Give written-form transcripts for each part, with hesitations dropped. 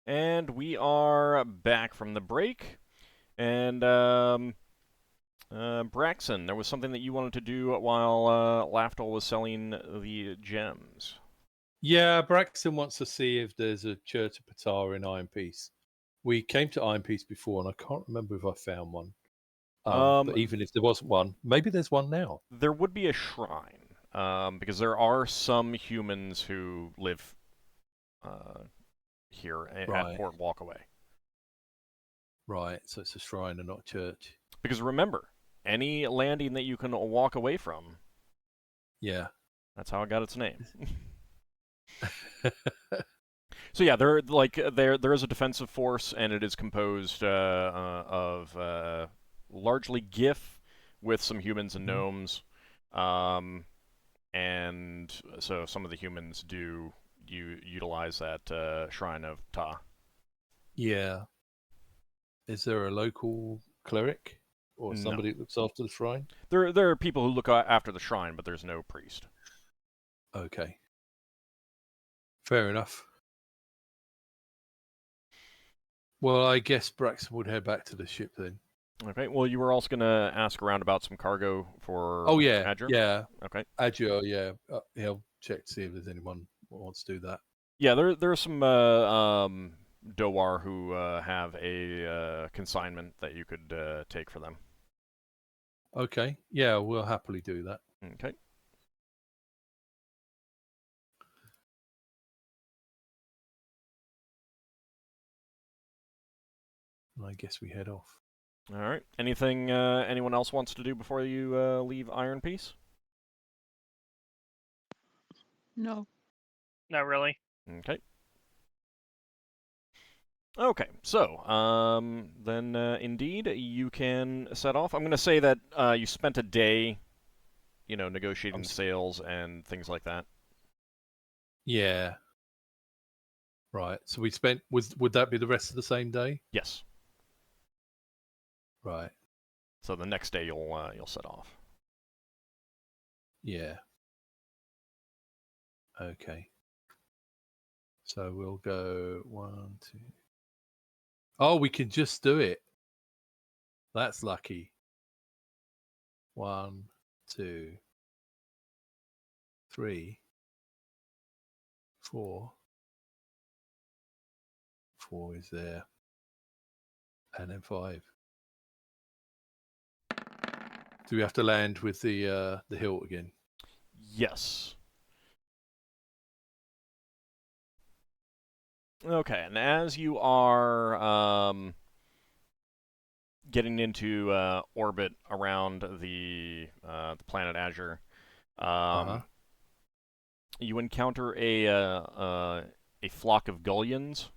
And we are back from the break. And Braxon, there was something that you wanted to do while Lafdul was selling the gems. Yeah, Braxon wants to see if there's a Church of Patara in Iron Peace. We came to Iron Peace before, and I can't remember if I found one. But even if there wasn't one, maybe there's one now. There would be a shrine, because there are some humans who live here at Port Walkaway. Right, so it's a shrine and not a church. Because remember, any landing that you can walk away from, yeah, that's how it got its name. So yeah, there is a defensive force, and it is composed of largely GIF with some humans and gnomes, and so some of the humans do utilize that Shrine of Ta. Yeah. Is there a local cleric or somebody that looks after the shrine? There are people who look after the shrine, but there's no priest. Okay. Fair enough. Well, I guess Braxon would head back to the ship then. Okay, well, you were also going to ask around about some cargo for Adjur? Yeah. Okay. Adjur, yeah. He'll check to see if there's anyone who wants to do that. Yeah, there are some Dowar who have a consignment that you could take for them. Okay. Yeah, we'll happily do that. Okay. I guess we head off. All right. Anything anyone else wants to do before you leave Iron Peace? No. Not really. Okay. Okay, so then indeed you can set off. I'm going to say that you spent a day, negotiating sales and things like that. Yeah. Right. So we spent. Would that be the rest of the same day? Yes. Right. So the next day you'll set off. Yeah. Okay. So we'll go 1, 2. Oh, we can just do it. That's lucky. 1, 2, 3, 4. 4 is there. And then 5. Do we have to land with the hilt again? Yes. Okay, and as you are getting into orbit around the planet Adjur, you encounter a flock of Gullions.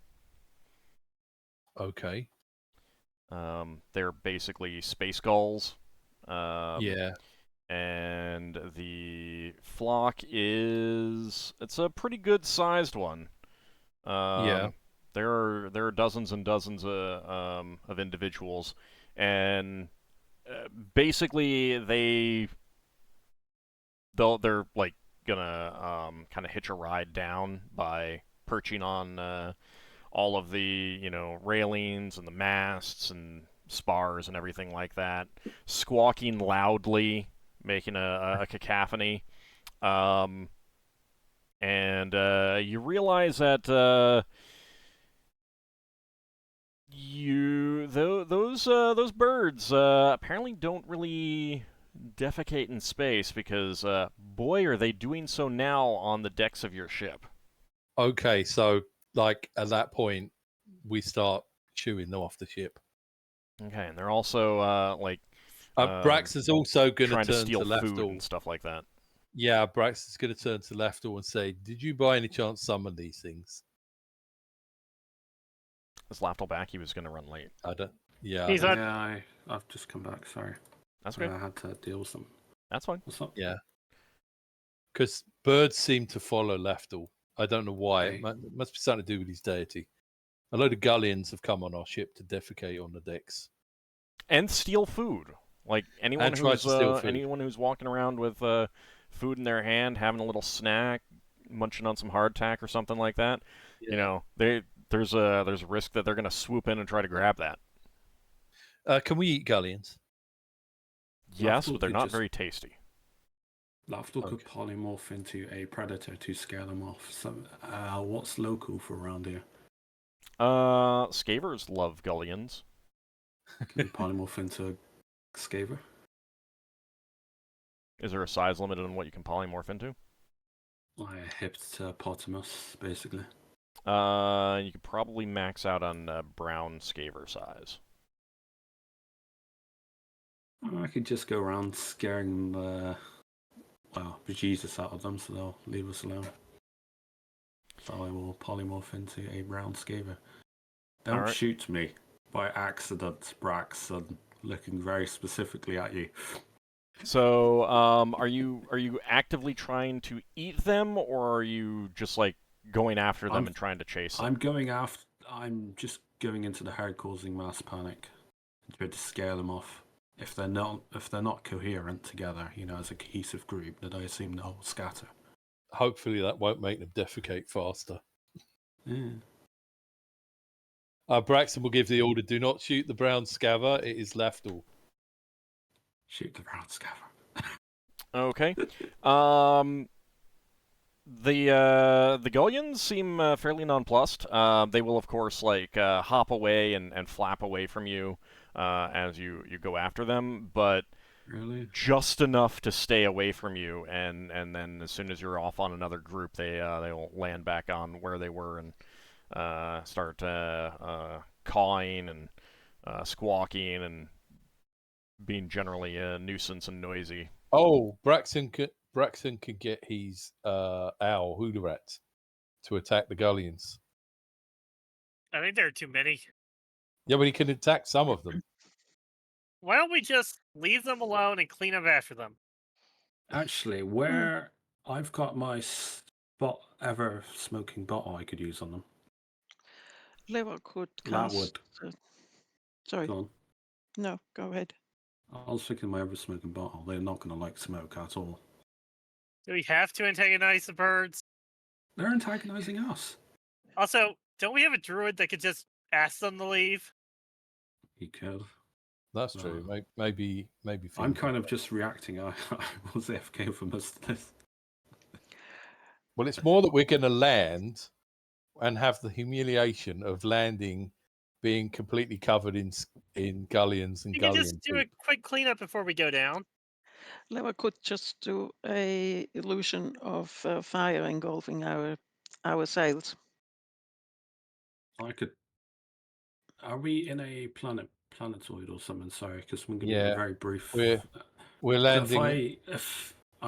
Okay. They're basically space gulls. Yeah. And the flock it's a pretty good sized one. Yeah. There are dozens and dozens of individuals, and basically they're like gonna kind of hitch a ride down by perching on all of the railings and the masts and spars and everything like that, squawking loudly, making a cacophony. And you realize that those birds apparently don't really defecate in space, because boy, are they doing so now on the decks of your ship. Okay, so like at that point, we start shooing them off the ship. Okay, and they're also Brax is also going to turn steal to food Lafdul and stuff like that. Yeah, Brax is going to turn to Lafdul and say, "Did you by any chance summon these things?" Is Lafdul back? He was going to run late. I don't. Yeah. He's not... Yeah, I've just come back. Sorry. That's okay. I had to deal with them. That's fine. What's up? Yeah. Because birds seem to follow Lafdul. I don't know why. It must be something to do with his deity. A load of Gullions have come on our ship to defecate on the decks and steal food. Like anyone who's walking around with food in their hand, having a little snack, munching on some hardtack or something like that. Yeah. there's a risk that they're going to swoop in and try to grab that. Can we eat Gullions? Yes, Lafdul but they're could not just- very tasty. Lafdul could Okay. polymorph into a predator to scare them off. So, what's local for around here? Scavers love Gullions. Can you polymorph into a scaver? Is there a size limit on what you can polymorph into? Like a hippopotamus, basically. You could probably max out on brown scaver size. I could just go around scaring the bejesus out of them, so they'll leave us alone. So I will polymorph into a brown scaver. Don't Alright. shoot me by accident, Braxon. Looking very specifically at you. So, are you actively trying to eat them, or are you just like going after them and trying to chase them? I'm just going into the herd, causing mass panic, and try to scare them off. If they're not coherent together, as a cohesive group, then I assume they'll scatter. Hopefully that won't make them defecate faster. Yeah. Braxton will give the order, do not shoot the brown scaver, it is Lafdul. Shoot the brown scaver. Okay. The Gullions seem fairly nonplussed. They will, of course, hop away and flap away from you as you go after them, but Really? just enough to stay away from you. And then as soon as you're off on another group, they'll land back on where they were and start cawing and squawking and being generally a nuisance and noisy. Oh, Braxton could get his owl, Hoodarat, to attack the Gullions. I think there are too many. Yeah, but he can attack some of them. Why don't we just leave them alone and clean up after them? Actually, where I've got my ever smoking bottle I could use on them. Lever could That cast. would. Sorry, Go on. no, go ahead. I was thinking my ever smoking bottle. They're not going to like smoke at all. Do we have to antagonize the birds? They're antagonizing us. Also, don't we have a druid that could just ask them to leave? He could. That's true. Maybe. I'm kind of just reacting. I was AFK for most of this. Well, it's more that we're going to land and have the humiliation of landing, being completely covered in Gullions and You can Gullion just do a poop. quick cleanup before we go down. Lever could just do a illusion of fire engulfing our sails. I could. Are we in a planetoid or something? Sorry, because we're going to be Yeah, very brief. We're landing. All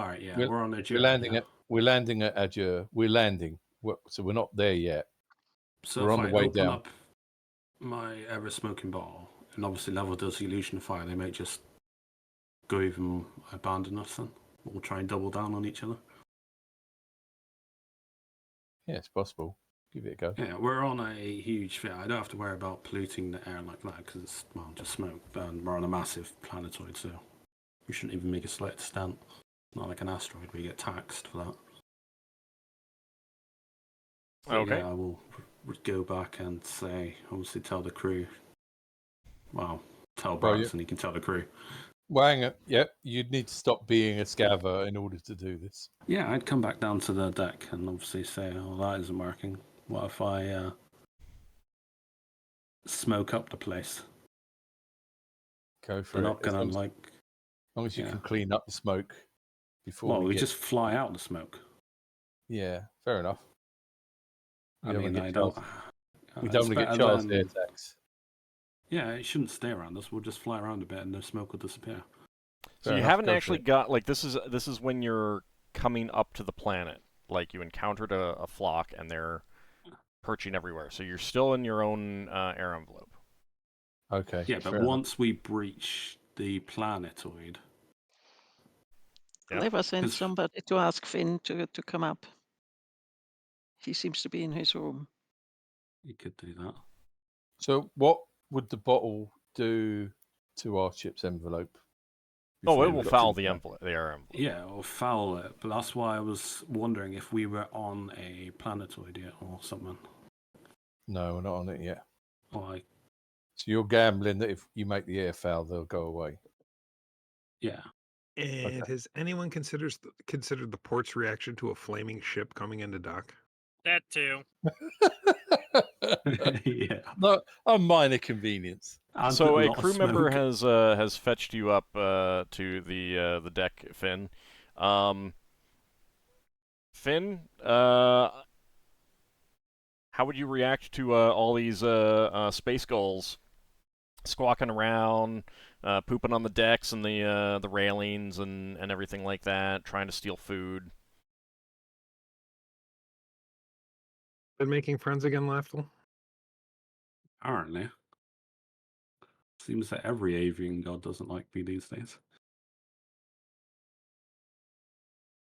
right, yeah, We're- we're on a journey. We're landing at Azure. We're landing. So we're not there yet. So we're if on the I way open down. up my ever smoking bottle, and obviously level does the illusion of fire, they may just go even abandon us. Then we'll try and double down on each other. Yeah, it's possible. Give it a go. Yeah, we're on a huge thing. I don't have to worry about polluting the air like that because it's just smoke. And we're on a massive planetoid, so we shouldn't even make a slight extent. Not like an asteroid where you get taxed for that. So, Okay. yeah, I will go back and obviously tell the crew. Well, tell Braxon, he can tell the crew. Well, hang on. Yep, you'd need to stop being a scaver in order to do this. Yeah, I'd come back down to the deck and obviously say, "Oh, that isn't working. What if I smoke up the place?" Go for They're it. not gonna As long as you can clean up the smoke before Well, we get... just fly out the smoke. Yeah, fair enough. I mean, I don't. We don't want to get charged air attacks. Yeah, it shouldn't stay around us. We'll just fly around a bit, and the smoke will disappear. So Fair you enough, haven't go for actually it. got this is when you're coming up to the planet. Like you encountered a flock and they're perching everywhere. So you're still in your own air envelope. Okay. Yeah, but fair enough. once we breach the planetoid, Yeah. Lever sent 'Cause- somebody to ask Finn to come up. He seems to be in his room. you could do that. So what would the bottle do to our ship's envelope? Oh, before it we will got to foul the the planet? air envelope. Yeah, or foul it. But that's why I was wondering if we were on a planetoid yet or something. No, we're not on it yet. Like, So you're gambling that if you make the air foul, they'll go away. yeah. And Okay. has anyone considered the port's reaction to a flaming ship coming into dock? That too. Yeah. No, a minor conconvenience. And So a lot of crew member smoke. has fetched you up to the deck, Finn. Finn, how would you react to all these space gulls squawking around, pooping on the decks and the railings and everything like that, trying to steal food? Been making friends again, Lafdul? Apparently. Seems that every avian god doesn't like me these days.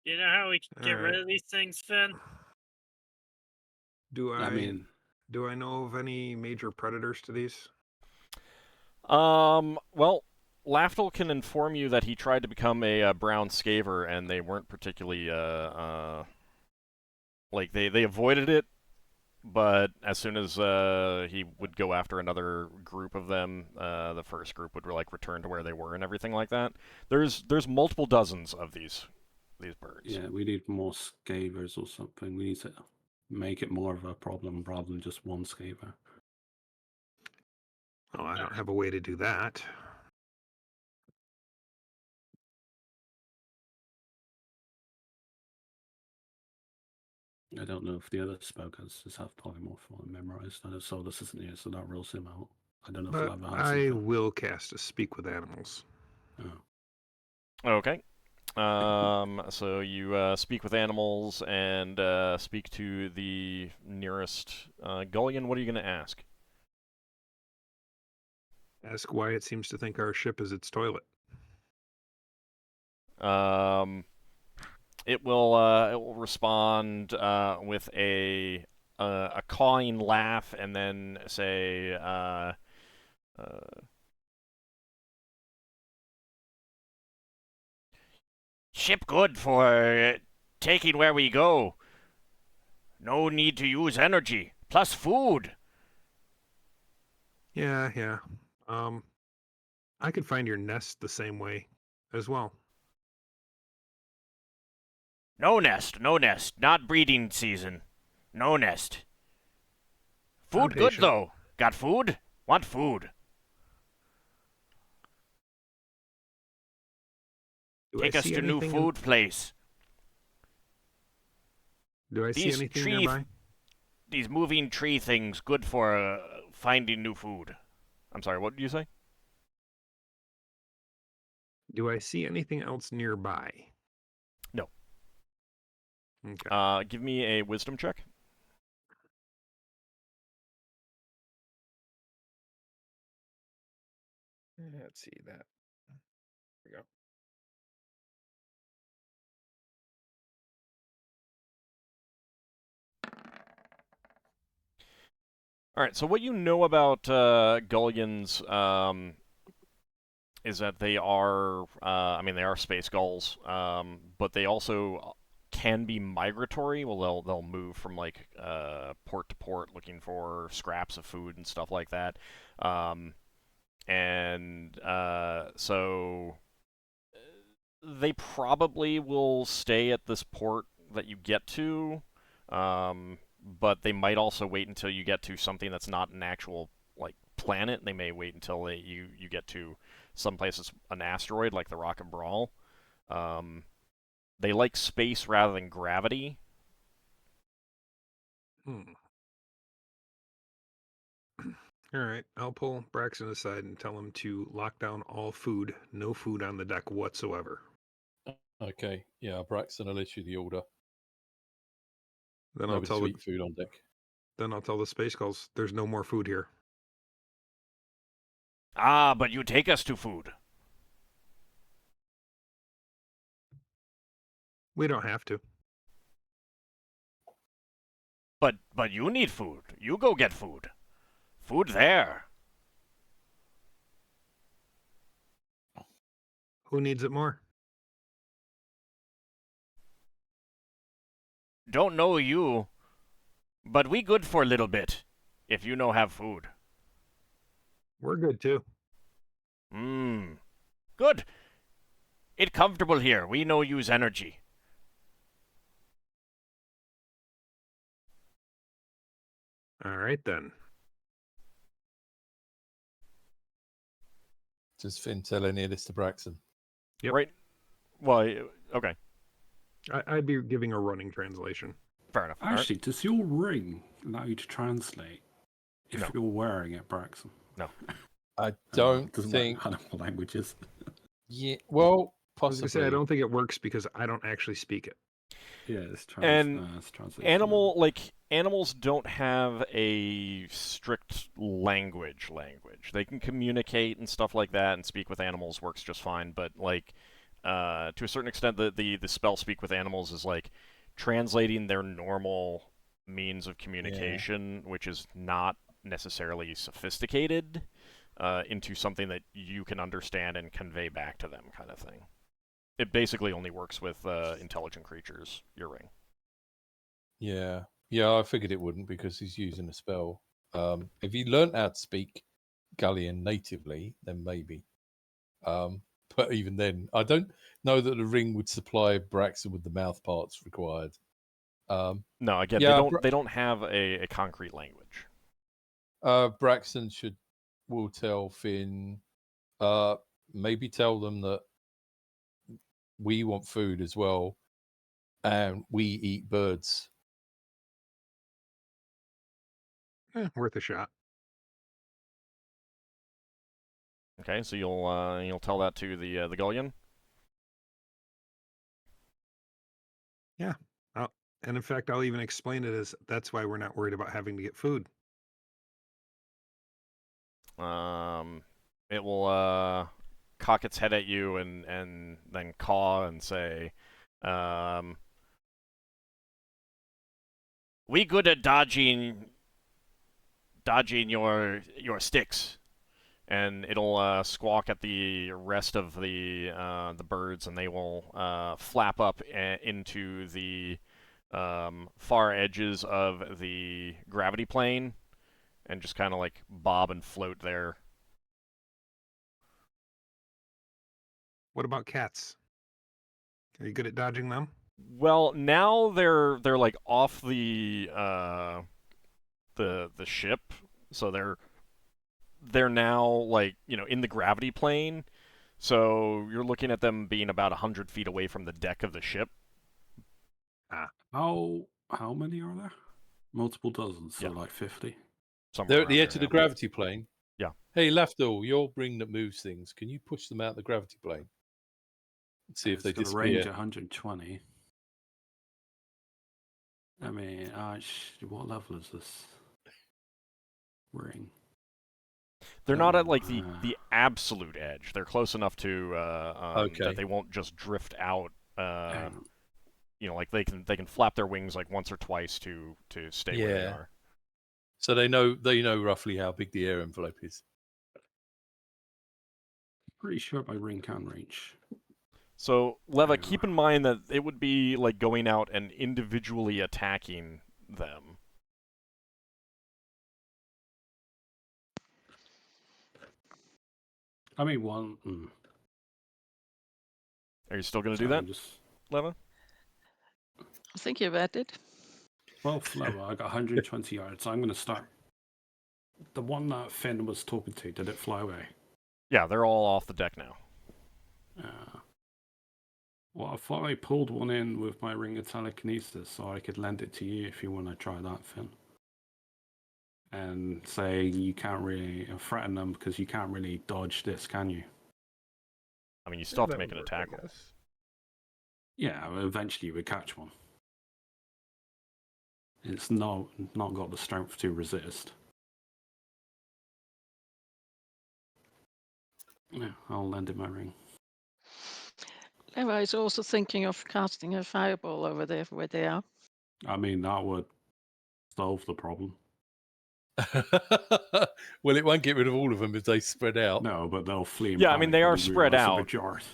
You know how we can get rid Alright. of these things, Finn? Do I mean, I know of any major predators to these? Well, Lafdul can inform you that he tried to become a brown scaver, and they weren't particularly like they avoided it. But as soon as he would go after another group of them, the first group would like return to where they were and everything like that. There's multiple dozens of these birds. yeah, we need more scavers or something. We need to make it more of a problem rather than just one scaver. Oh, I don't have a way to do that. I don't know if the other spellcasters have polymorph or memorized. I know Solas isn't here, so that rules him out. I don't know if But Lava has I either. will cast a Speak with Animals. Oh. Okay. So you speak with animals and speak to the nearest Gullion. What are you going to ask? Ask why it seems to think our ship is its toilet. It will respond with a cawing laugh and then say ship good for taking where we go. No need to use energy. Plus food. Yeah. I could find your nest the same way as well. No nest. Not breeding season. No nest. Food good patient. though. Got food? Want food. Do Take I us see to new anything food place. Do I see These anything tree nearby? These moving tree things good for finding new food. I'm sorry, what did you say? Do I see anything else nearby? No. Okay. Give me a wisdom check. Let's see that. There we go. All right, so what you know about Gullions is that they are, they are space gulls, but they also can be migratory. Well, they'll move from like port to port looking for scraps of food and stuff like that, so they probably will stay at this port that you get to, but they might also wait until you get to something that's not an actual like planet. They may wait until you get to someplace that's an asteroid, like the rock of Bral. They like space rather than gravity. All right, I'll pull Braxon aside and tell him to lock down all food. No food on the deck whatsoever. Okay, yeah, Braxton will issue the order. Then Nobody to eat food on deck. Then I'll tell the space gulls there's no more food here. Ah, but you take us to food. We don't have to. But you need food. You go get food. Food there. Who needs it more? Don't know you, but we good for a little bit. if you no have food. We're good too. Good. It comfortable here. We no use energy. All right then. Does Finn tell any of this to Braxon? Yep. Right. Well, okay. I'd be giving a running translation. Fair enough. All right. Actually, does your ring allow you to translate if No. you're wearing it, Braxon? No. I don't doesn't think. matter animal languages. Yeah. Well, I was possibly. gonna say I don't think it works because I don't actually speak it. Yeah, it's And translation. Animals don't have a strict language. They can communicate and stuff like that, and speak with animals works just fine. But like, to a certain extent, the spell speak with animals is like translating their normal means of communication, which is not necessarily sophisticated, into something that you can understand and convey back to them, kind of thing. It basically only works with intelligent creatures, your ring. Yeah. Yeah, I figured it wouldn't because he's using a spell. If he learnt how to speak Gallian natively, then maybe. But even then, I don't know that the ring would supply Braxon with the mouth parts required. No, again, yeah, they don't have a concrete language. Braxon will tell Finn. Maybe tell them that we want food as well, and we eat birds. Worth a shot. Okay, so you'll tell that to the Gullion. Yeah. And in fact, I'll even explain it as that's why we're not worried about having to get food. It will cock its head at you and then caw and say, "We good at dodging your sticks." And it'll squawk at the rest of the birds, and they will flap up into the far edges of the gravity plane, and just kind of like bob and float there. What about cats? Are you good at dodging them? Well, now they're like off the ship, so they're now like, in the gravity plane. So you're looking at them being about 100 feet away from the deck of the ship. How many are there? Multiple dozens, so Yeah. like 50. They're at the edge there, of the gravity plane. Yeah. Hey, Lafdul, your ring that moves things. Can you push them out the gravity plane? Let's see if they It's got a disappear. range 120. I mean, what level is this ring? They're not at like the absolute edge. They're close enough to Okay. that they won't just drift out. Hang on. Like they can flap their wings like once or twice to stay where they Yeah. are. So they know roughly how big the air envelope is. Pretty sure my ring can reach. So, Leva, Hang keep on. in mind that it would be like going out and individually attacking them. I mean, one. Are you still going to do that, Just Leva? I think you've added. 12th level. I got 120 yards. So I'm going to start. The one that Finn was talking to, did it fly away? Yeah, they're all off the deck now. Well, I thought I pulled one in with my ring of telekinesis, so I could lend it to you if you want to try that, Finn. And say you can't really threaten them because you can't really dodge this, can you? I mean, you still have to That make would an work, I attack roll. guess. Yeah, eventually we catch one. It's not got the strength to resist. Yeah, I'll lend it my ring. Levi is also thinking of casting a fireball over there where they are. I mean, that would solve the problem. Well, it won't get rid of all of them if they spread out. No, but they'll flee. In Yeah, I mean, panic they when are spread realise the out. majority.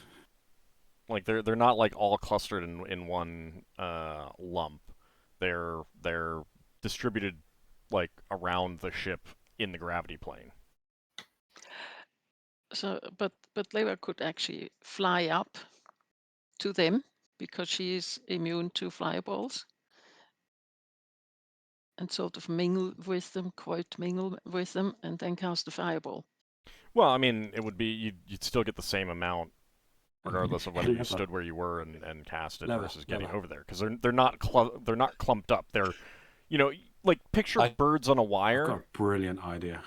Like they're not like all clustered in one lump. They're distributed like around the ship in the gravity plane. So, but Leva could actually fly up to them because she is immune to fireballs, and sort of mingle with them, quote, mingle with them, and then cast a fireball. Well, I mean, it would be you'd still get the same amount, regardless of whether you Leva. stood where you were and cast it Leva, versus getting Leva. over there, because they're not clumped up. They're, you know, like picture birds on a I've wire. got a brilliant idea.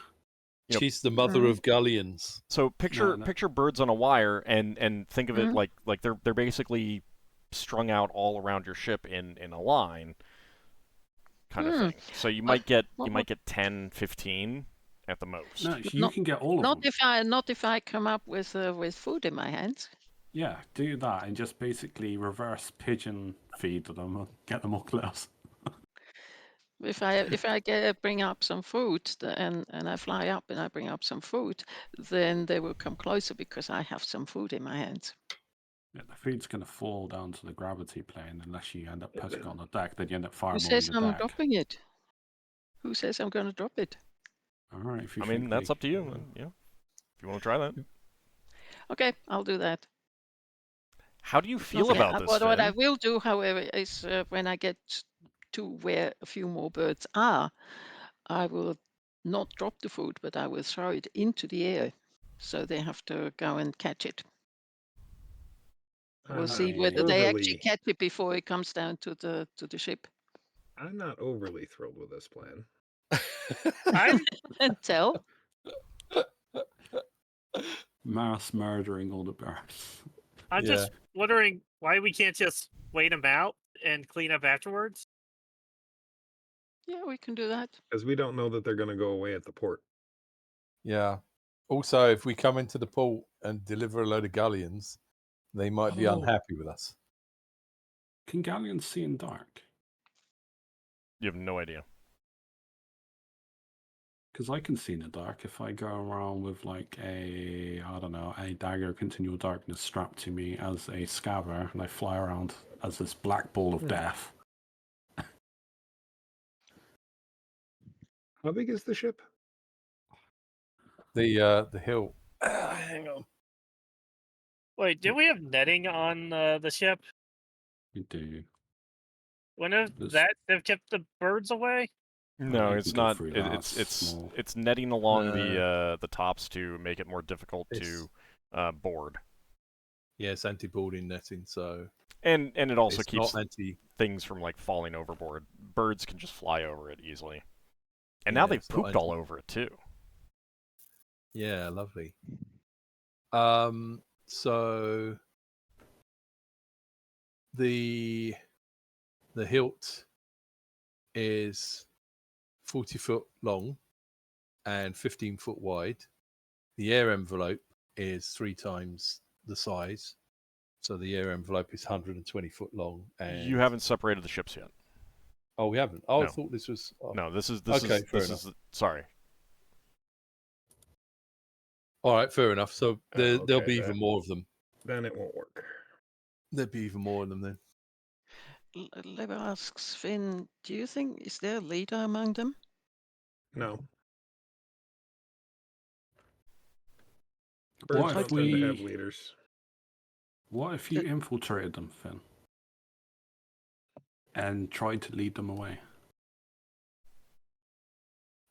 You know, She's the mother of Galleons. So picture No. picture birds on a wire and think of it Mhm. like they're basically strung out all around your ship in a line kind of thing. So you might get 10, 15 at the most. No, you Not- can get all of Not them. if I come up with food in my hands. Yeah, do that and just basically reverse pigeon feed them and get them all close. If I bring up some food and I fly up and I bring up some food, then they will come closer because I have some food in my hands. Yeah, the food's going to fall down to the gravity plane unless you end up putting it on the deck. Then you end up fireballing Who says your I'm deck. dropping it? Who says I'm going to drop it? All right, if you I mean, think that's we- up to you. You know, if you want to try that. Okay, I'll do that. How do you feel Okay, about this, what I Finn? will do, however, is when I get to where a few more birds are, I will not drop the food, but I will throw it into the air, so they have to go and catch it. We'll see whether they actually catch it before it comes down to the ship. I'm not overly thrilled with this plan. I'm And tell. mass murdering all the birds. I'm just wondering why we can't just wait them out and clean up afterwards. Yeah, we can do that. Because we don't know that they're going to go away at the port. Yeah. Also, if we come into the port and deliver a load of galleons, they might be unhappy with us. Can galleons see in dark? You have no idea. Because I can see in the dark if I go around with like a dagger of continual darkness strapped to me as a scaver, and I fly around as this black ball of death. How big is the ship? The hill. Hang on. Wait, do we have netting on the ship? We do. Wouldn't There's- that have kept the birds away? No, you it's can go not. through that. It's Small. it's netting along the tops to make it more difficult It's- to board, Yeah, it's anti-boarding netting, so and it also it's keeps not anti. things from like falling overboard. Birds can just fly over it easily, and Yeah, now they've it's not pooped all anti- over it too. Yeah, lovely. So the hilt is 40 foot long and 15 foot wide. The air envelope is 3 times the size. So the air envelope is 120 foot long. And You haven't separated the ships yet. Oh, we haven't. Oh, No. I thought this was. Oh. No, this is Okay, fair is sorry. All right, fair enough. So there'll okay, be even more of them. Then it won't work. There'll be even more of them then. Lever asks Finn, do you think, is there a leader among them? No. What Birds if don't tend to have we- leaders. What if you infiltrated them, Finn? And tried to lead them away?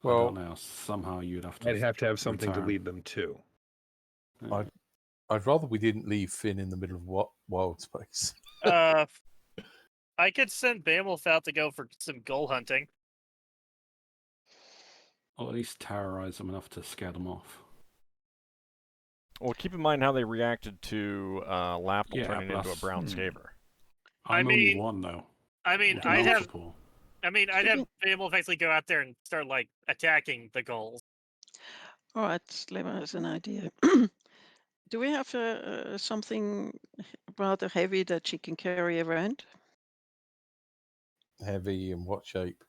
I Well, don't know. Somehow you'd have to. They'd have to have something to return. lead them to. I'd rather we didn't leave Finn in the middle of wild space. I could send Beowulf out to go for some gull hunting. Or at least terrorize them enough to scare them off. Well, keep in mind how they reacted to Lafdul Yeah, turning but into a that's- brown skaver. I'm I only mean- one though. I mean, Look at I'd have multiple. Beowulf actually go out there and start like attacking the gulls. All right, Lever has an idea. Do we have something rather heavy that she can carry around? Heavy in what shape?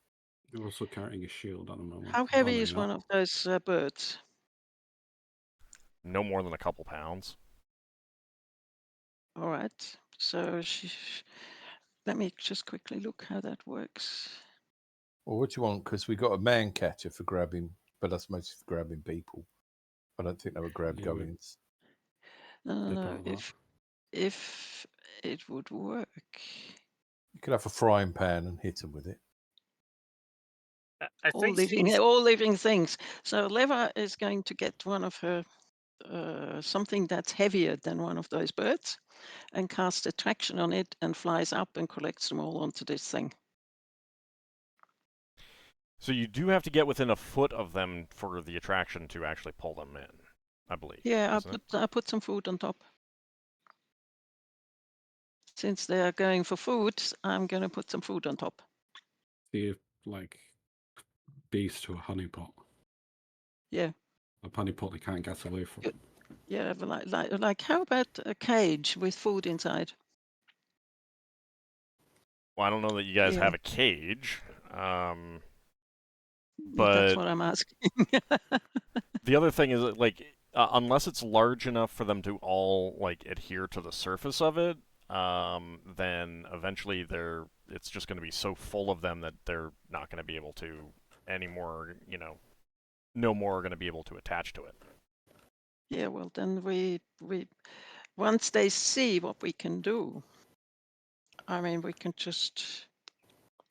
You're also carrying a shield at the moment. How heavy no, is you're one not. of those birds? No more than a couple pounds. All right, so let me just quickly look how that works. Well, what do you want? Because we got a man catcher for grabbing, but that's mostly for grabbing people. I don't think they would grab Yeah, we- goblins. No, Did no, all that. if it would work. You could have a frying pan and hit them with it. I All think living, she's- all living things. So Leva is going to get one of her something that's heavier than one of those birds, and cast attraction on it, and flies up and collects them all onto this thing. So you do have to get within a foot of them for the attraction to actually pull them in, I believe. Yeah, isn't it? I put some food on top. Since they are going for food, I'm going to put some food on top. See if, like, bees to a honeypot. Yeah. A honeypot they can't get away from. Yeah, but like how about a cage with food inside? Well, I don't know that you guys Yeah. have a cage, That's but what I'm asking. the other thing is that, like, unless it's large enough for them to all like adhere to the surface of it, then eventually it's just going to be so full of them that they're not going to be able to anymore. No more are going to be able to attach to it. Yeah, well then we once they see what we can do, I mean we can just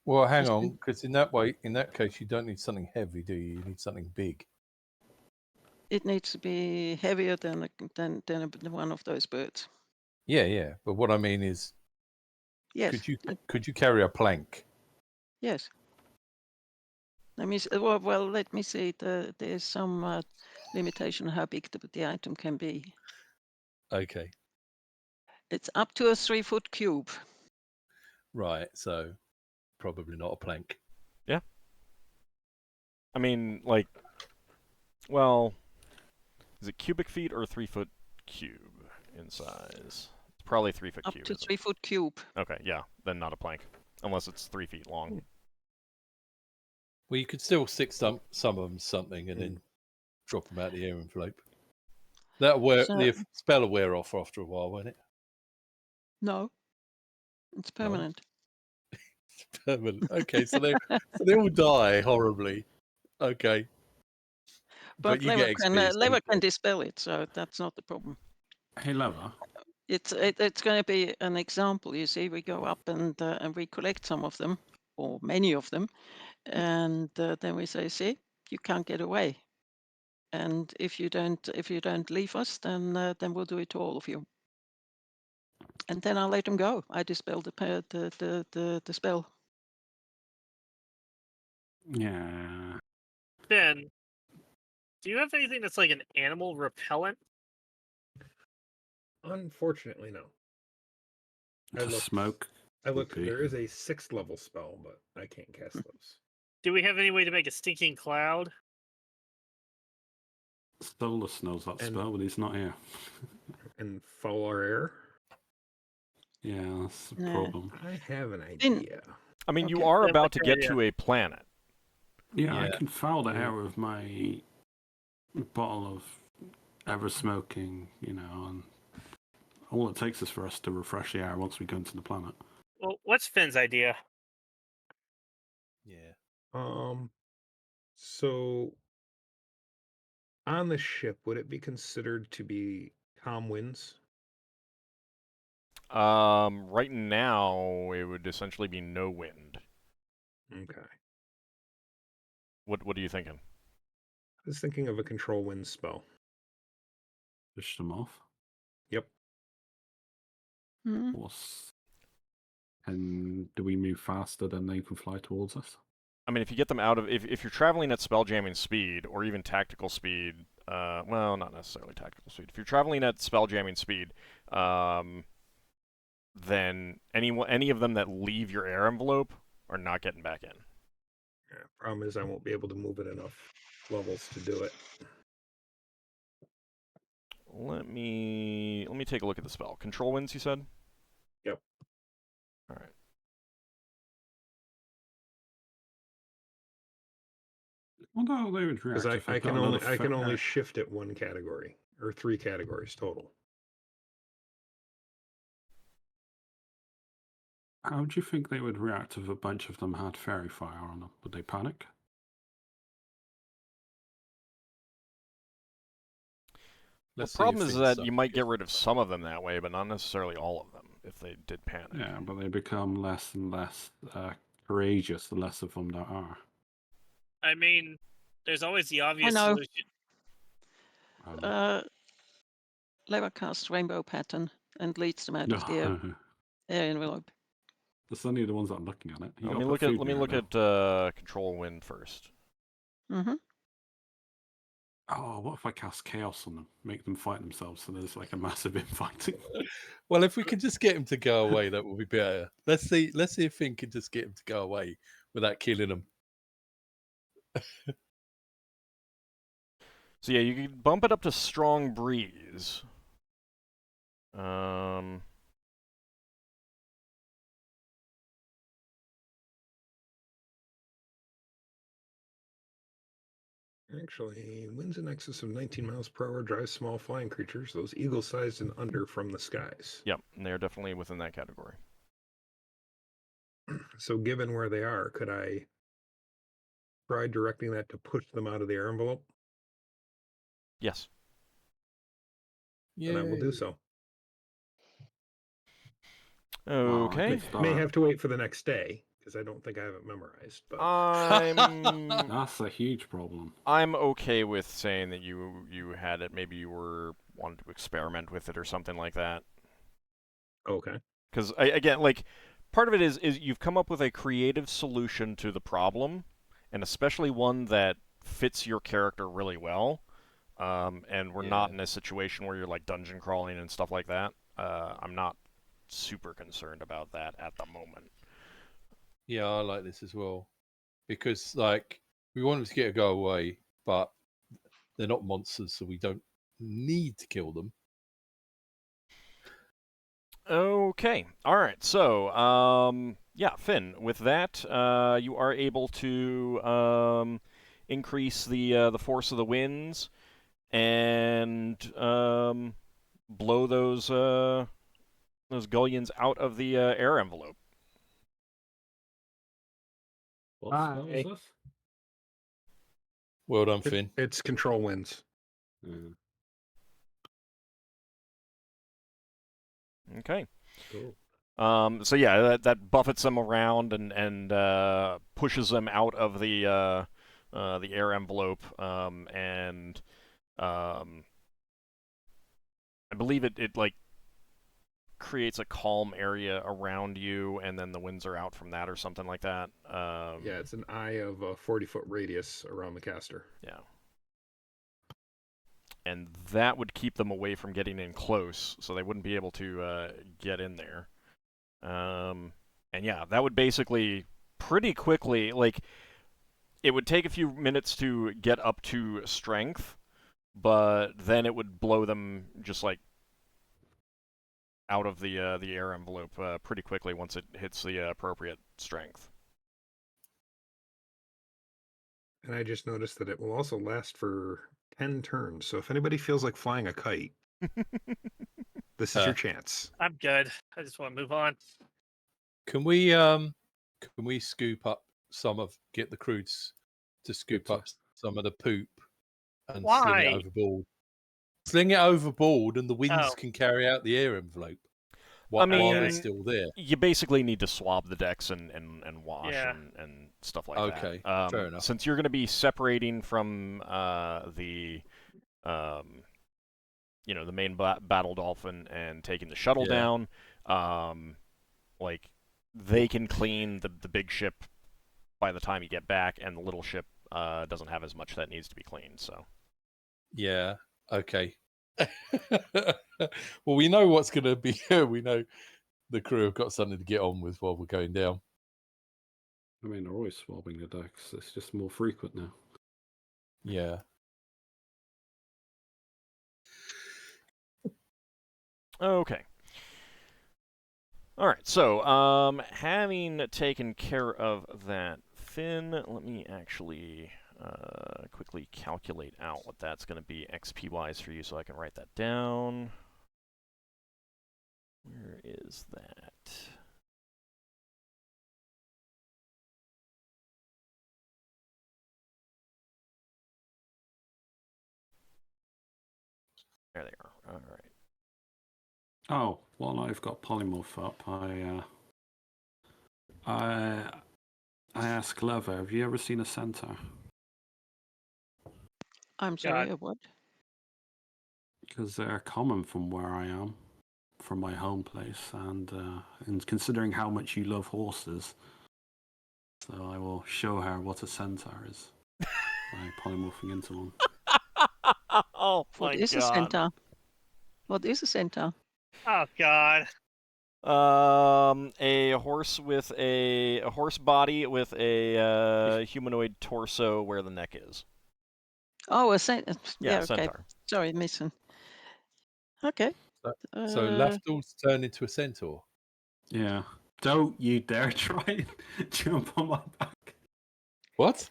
Well, hang Just on, because in that case, you don't need something heavy, do you? You need something big. it needs to be heavier than one of those birds. Yeah. But what I mean is, Yes. could you carry a plank? Yes. Let me well let me see. There's some limitation on how big the item can be. Okay, It's up to a 3-foot cube. right. So probably not a plank. I mean, like, well, is it cubic feet or 3-foot cube in size? It's probably 3-foot Up cube. to Isn't it? 3-foot cube. Okay, yeah, then not a plank, unless it's 3 feet long. Well, you could still stick some of them something and then drop them out the air envelope. That'll wear So- the spell will wear off after a while, won't it? No. It's permanent. It's permanent. Okay, so they all die horribly. Okay, But you Lever get can XP. so Lever you can get- dispel it, so that's not the problem. Hey, Lever. It's going to be an example. You see, we go up and we collect some of them, or many of them, and then we say, "See, you can't get away. And if you don't leave us, then we'll do it to all of you." And then I'll let them go. I dispel the spell. Yeah. Ben, do you have anything that's like an animal repellent? Unfortunately, no. I Just looked. smoke. I would looked. be- There is a 6th level spell, but I can't cast those. Do we have any way to make a stinking cloud? Solas knows that And- spell, but he's not here. And follow our air. Yeah, that's the Nah. problem. I have an Didn't- idea. I mean, you Okay. are That's a about to good get to a planet. Yeah, I Yeah. can foul the Yeah. air with my bottle of ever smoking, and all it takes is for us to refresh the air once we go into the planet. Well, what's Finn's idea? Yeah. So on the ship, would it be considered to be calm winds? Right now, it would essentially be no wind. Okay. What are you thinking? I was thinking of a control wind spell. Push them off. Yep. Hmm? And do we move faster than they can fly towards us? I mean, if you get them out of if you're traveling at spelljamming speed or even tactical speed, well, not necessarily tactical speed. If you're traveling at spelljamming speed, then any of them that leave your air envelope are not getting back in. Yeah, problem is I won't be able to move it enough levels to do it. Let me take a look at the spell. Control winds, you said? Yep. All right. Well, no, they would Because react. if I they've can got only enough I can air. only shift it 1 category or 3 categories total. How do you think they would react if a bunch of them had fairy fire on them? Would they panic? The Let's see problem if is Finn that sucks you might again. get rid of some of them that way, but not necessarily all of them if they did panic. Yeah, but they become less and less courageous the less of them there are. I mean, there's always the obvious know. solution. Leva casts Rainbow Pattern and leads them out of the air envelope. It's only the ones that are looking at it. Let me look at Control Wind first. Mm-hmm. Oh, what if I cast Chaos on them? Make them fight themselves so there's like a massive infighting. Well, if we could just get him to go away, that would be better. Let's see if Finn can just get him to go away without killing him. So yeah, you can bump it up to Strong Breeze. Actually, winds in excess of 19 miles per hour drive small flying creatures, those eagle-sized and under, from the skies. Yep, and they're definitely within that category. So given where they are, could I try directing that to push them out of the air envelope? Yes. And I will do so. Okay. May have to wait for the next day, because I don't think I have it memorized. But That's a huge problem. I'm okay with saying that you had it. Maybe you wanted to experiment with it or something like that. Okay. Because again, like, part of it is you've come up with a creative solution to the problem, and especially one that fits your character really well. And we're not in a situation where you're like dungeon crawling and stuff like that. I'm not super concerned about that at the moment. Yeah, I like this as well. Because, like, we want them to get a go away, but they're not monsters, so we don't need to kill them. Okay. All right. So, yeah, Finn, with that, you are able to increase the force of the winds and blow those gullions out of the air envelope. What spell is this? Well done, Finn. It's control winds. Okay. Cool. So yeah, that buffets them around and pushes them out of the air envelope, and I believe it like creates a calm area around you, and then the winds are out from that or something like that. Yeah, it's an eye of a 40-foot radius around the caster. Yeah. And that would keep them away from getting in close, so they wouldn't be able to get in there. And yeah, that would basically pretty quickly, like, it would take a few minutes to get up to strength, but then it would blow them just like out of the air envelope pretty quickly once it hits the appropriate strength. And I just noticed that it will also last for 10 turns. So if anybody feels like flying a kite, this is your chance. I'm good. I just want to move on. Can we scoop up get the crews to scoop up some of the poop and sling it overboard? Sling it overboard, and the winds can carry out the air envelope while they're still there. You basically need to swab the decks and wash and stuff like that. Okay, fair enough. Since you're going to be separating from the main battle dolphin and taking the shuttle down, like, they can clean the big ship by the time you get back, and the little ship doesn't have as much that needs to be cleaned. So. Yeah. Okay. Well, we know what's going to be here. We know the crew have got something to get on with while we're going down. I mean, they're always swabbing the decks. It's just more frequent now. Yeah. Okay. All right. So, having taken care of that, Finn, let me actually quickly calculate out what that's going to be XP-wise for you, so I can write that down. Where is that? There they are. All right. Oh, while I've got polymorph up, I ask Clever, have you ever seen a centaur? I'm sorry, a what? Because they're common from where I am, from my home place, and considering how much you love horses, so I will show her what a centaur is by polymorphing into one. Oh What my is a god. centaur? What is a centaur? Oh God. A horse with a horse body with a humanoid torso where the neck is. Oh, a centaur. Yeah, Yeah, okay. centaur. Sorry, missing. Okay. So Lafdul's turned into a centaur. Yeah. Don't you dare try and jump on my back. What?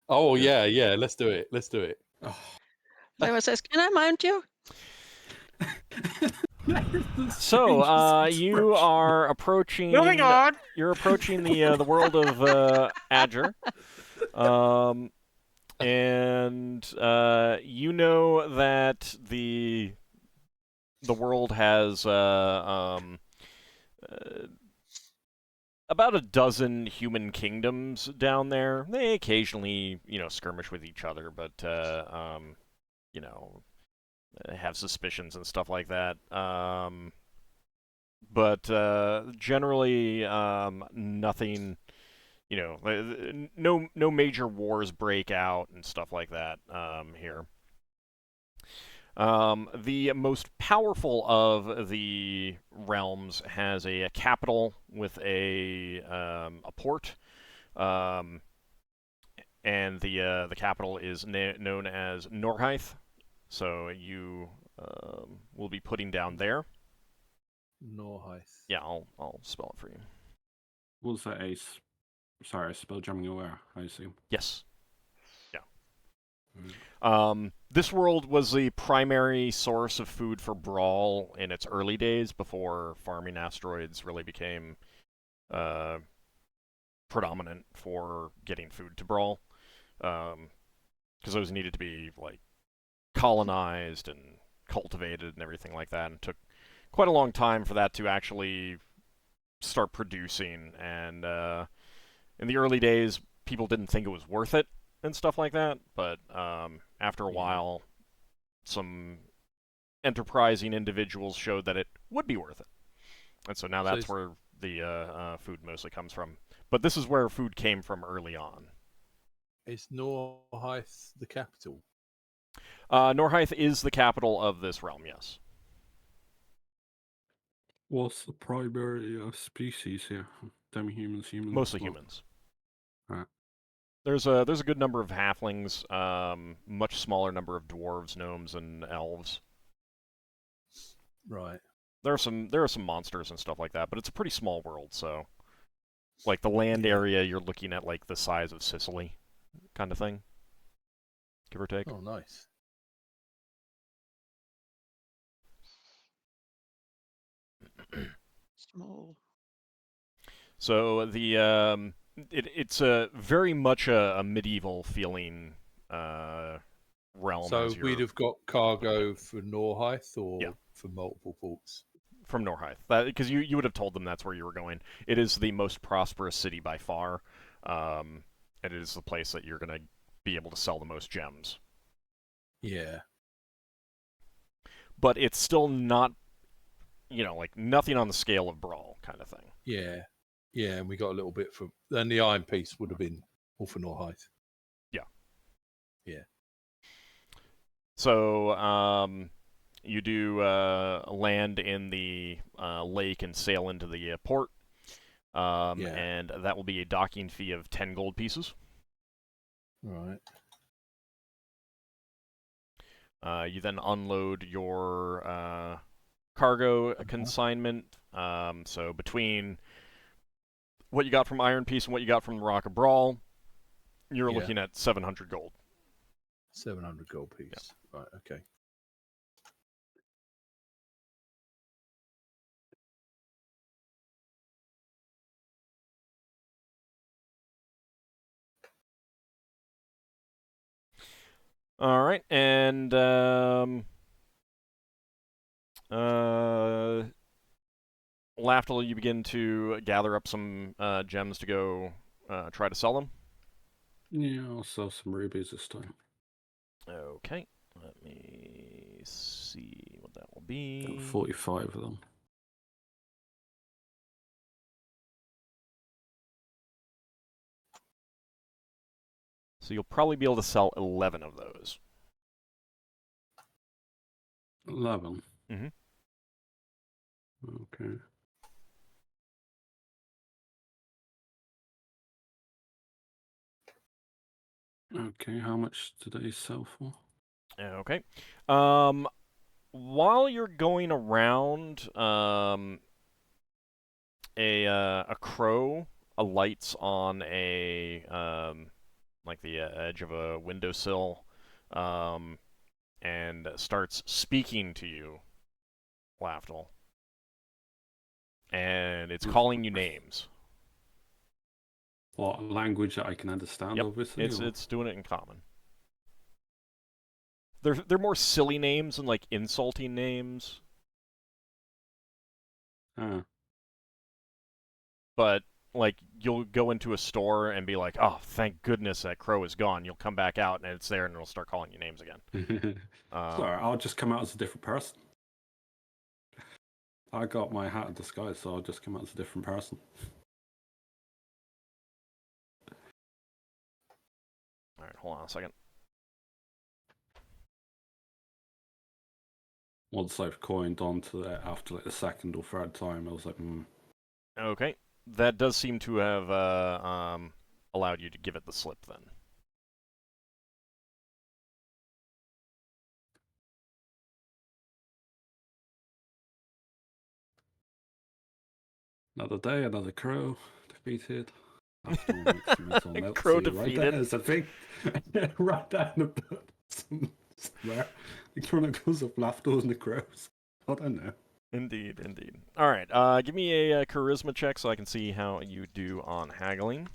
Oh Yeah. yeah. Let's do it. Let's do it. Oh. Leva says, "Can I mount you?" So, you are approaching. Moving on. You're approaching the world of Adger, and you know that the world has about a dozen human kingdoms down there. They occasionally, skirmish with each other, but you know, have suspicions and stuff like that. But generally, nothing. No major wars break out and stuff like that here. The most powerful of the realms has a capital with a port, and the capital is known as Norheith. So you will be putting down there. Norheith. Yeah, I'll spell it for you. Was that sorry, spelljamming aware, I assume. Yes. This world was the primary source of food for Bral in its early days before farming asteroids really became predominant for getting food to Bral. Because those needed to be colonized and cultivated and everything like that, and it took quite a long time for that to actually start producing. And in the early days, people didn't think it was worth it and stuff like that, but after a while, some enterprising individuals showed that it would be worth it. And so now that's where the food mostly comes from. But this is where food came from early on. Is Norheith the capital? Norheith is the capital of this realm, yes. What's the primary species here? Demi-humans, humans? Mostly humans. Right. There's a good number of halflings, much smaller number of dwarves, gnomes, and elves. Right. There are some monsters and stuff like that, but it's a pretty small world. So, the land area, you're looking at the size of Sicily, kind of thing, give or take. Oh, nice. Small. So it's a very much a medieval feeling realm. So we'd have got cargo for Norheith or for multiple ports? From Norheith, because you would have told them that's where you were going. It is the most prosperous city by far, and it is the place that you're going to be able to sell the most gems. Yeah. But it's still not, nothing on the scale of Bral kind of thing. Yeah. Yeah, and we got a little bit for... Then the Iron Piece would have been all for Norheith. Yeah. Yeah. So, you do land in the lake and sail into the port, and that will be a docking fee of 10 gold pieces. Right. You then unload your cargo consignment. So between what you got from Iron Piece and what you got from the Rock of Bral, you're looking at 700 gold. 700 gold piece. Yeah. Right, okay. All right, and Lafdul, you begin to gather up some gems to go try to sell them. Yeah, I'll sell some rubies this time. Okay, let me see what that will Got be. 45 of them. So you'll probably be able to sell 11 of those. 11. Mhm. Okay. Okay, how much do they sell for? Okay. While you're going around, a crow alights on a like the edge of a windowsill, and starts speaking to you, Lafdul. And it's calling you names. What, language that I can understand, Yep, obviously? it's doing it in common. They're more silly names and like insulting names, Ah. but like you'll go into a store and be like, "Oh, thank goodness that crow is gone." You'll come back out and it's there, and it'll start calling you names again. Sorry, I'll just come out as a different person. I got my hat of disguise, so I'll just come out as a different person. All right, hold on a second. Once I've coined onto it after like the second or third time, I was like, Okay, that does seem to have allowed you to give it the slip then. another day, another crow defeated. After all makes some mental notes. Crow So you write that defeated. as a thing. Write that in a book somewhere. The Chronicles of Lafdul and the Crows. I don't know. Indeed, indeed. All right, give me a charisma check so I can see how you do on haggling.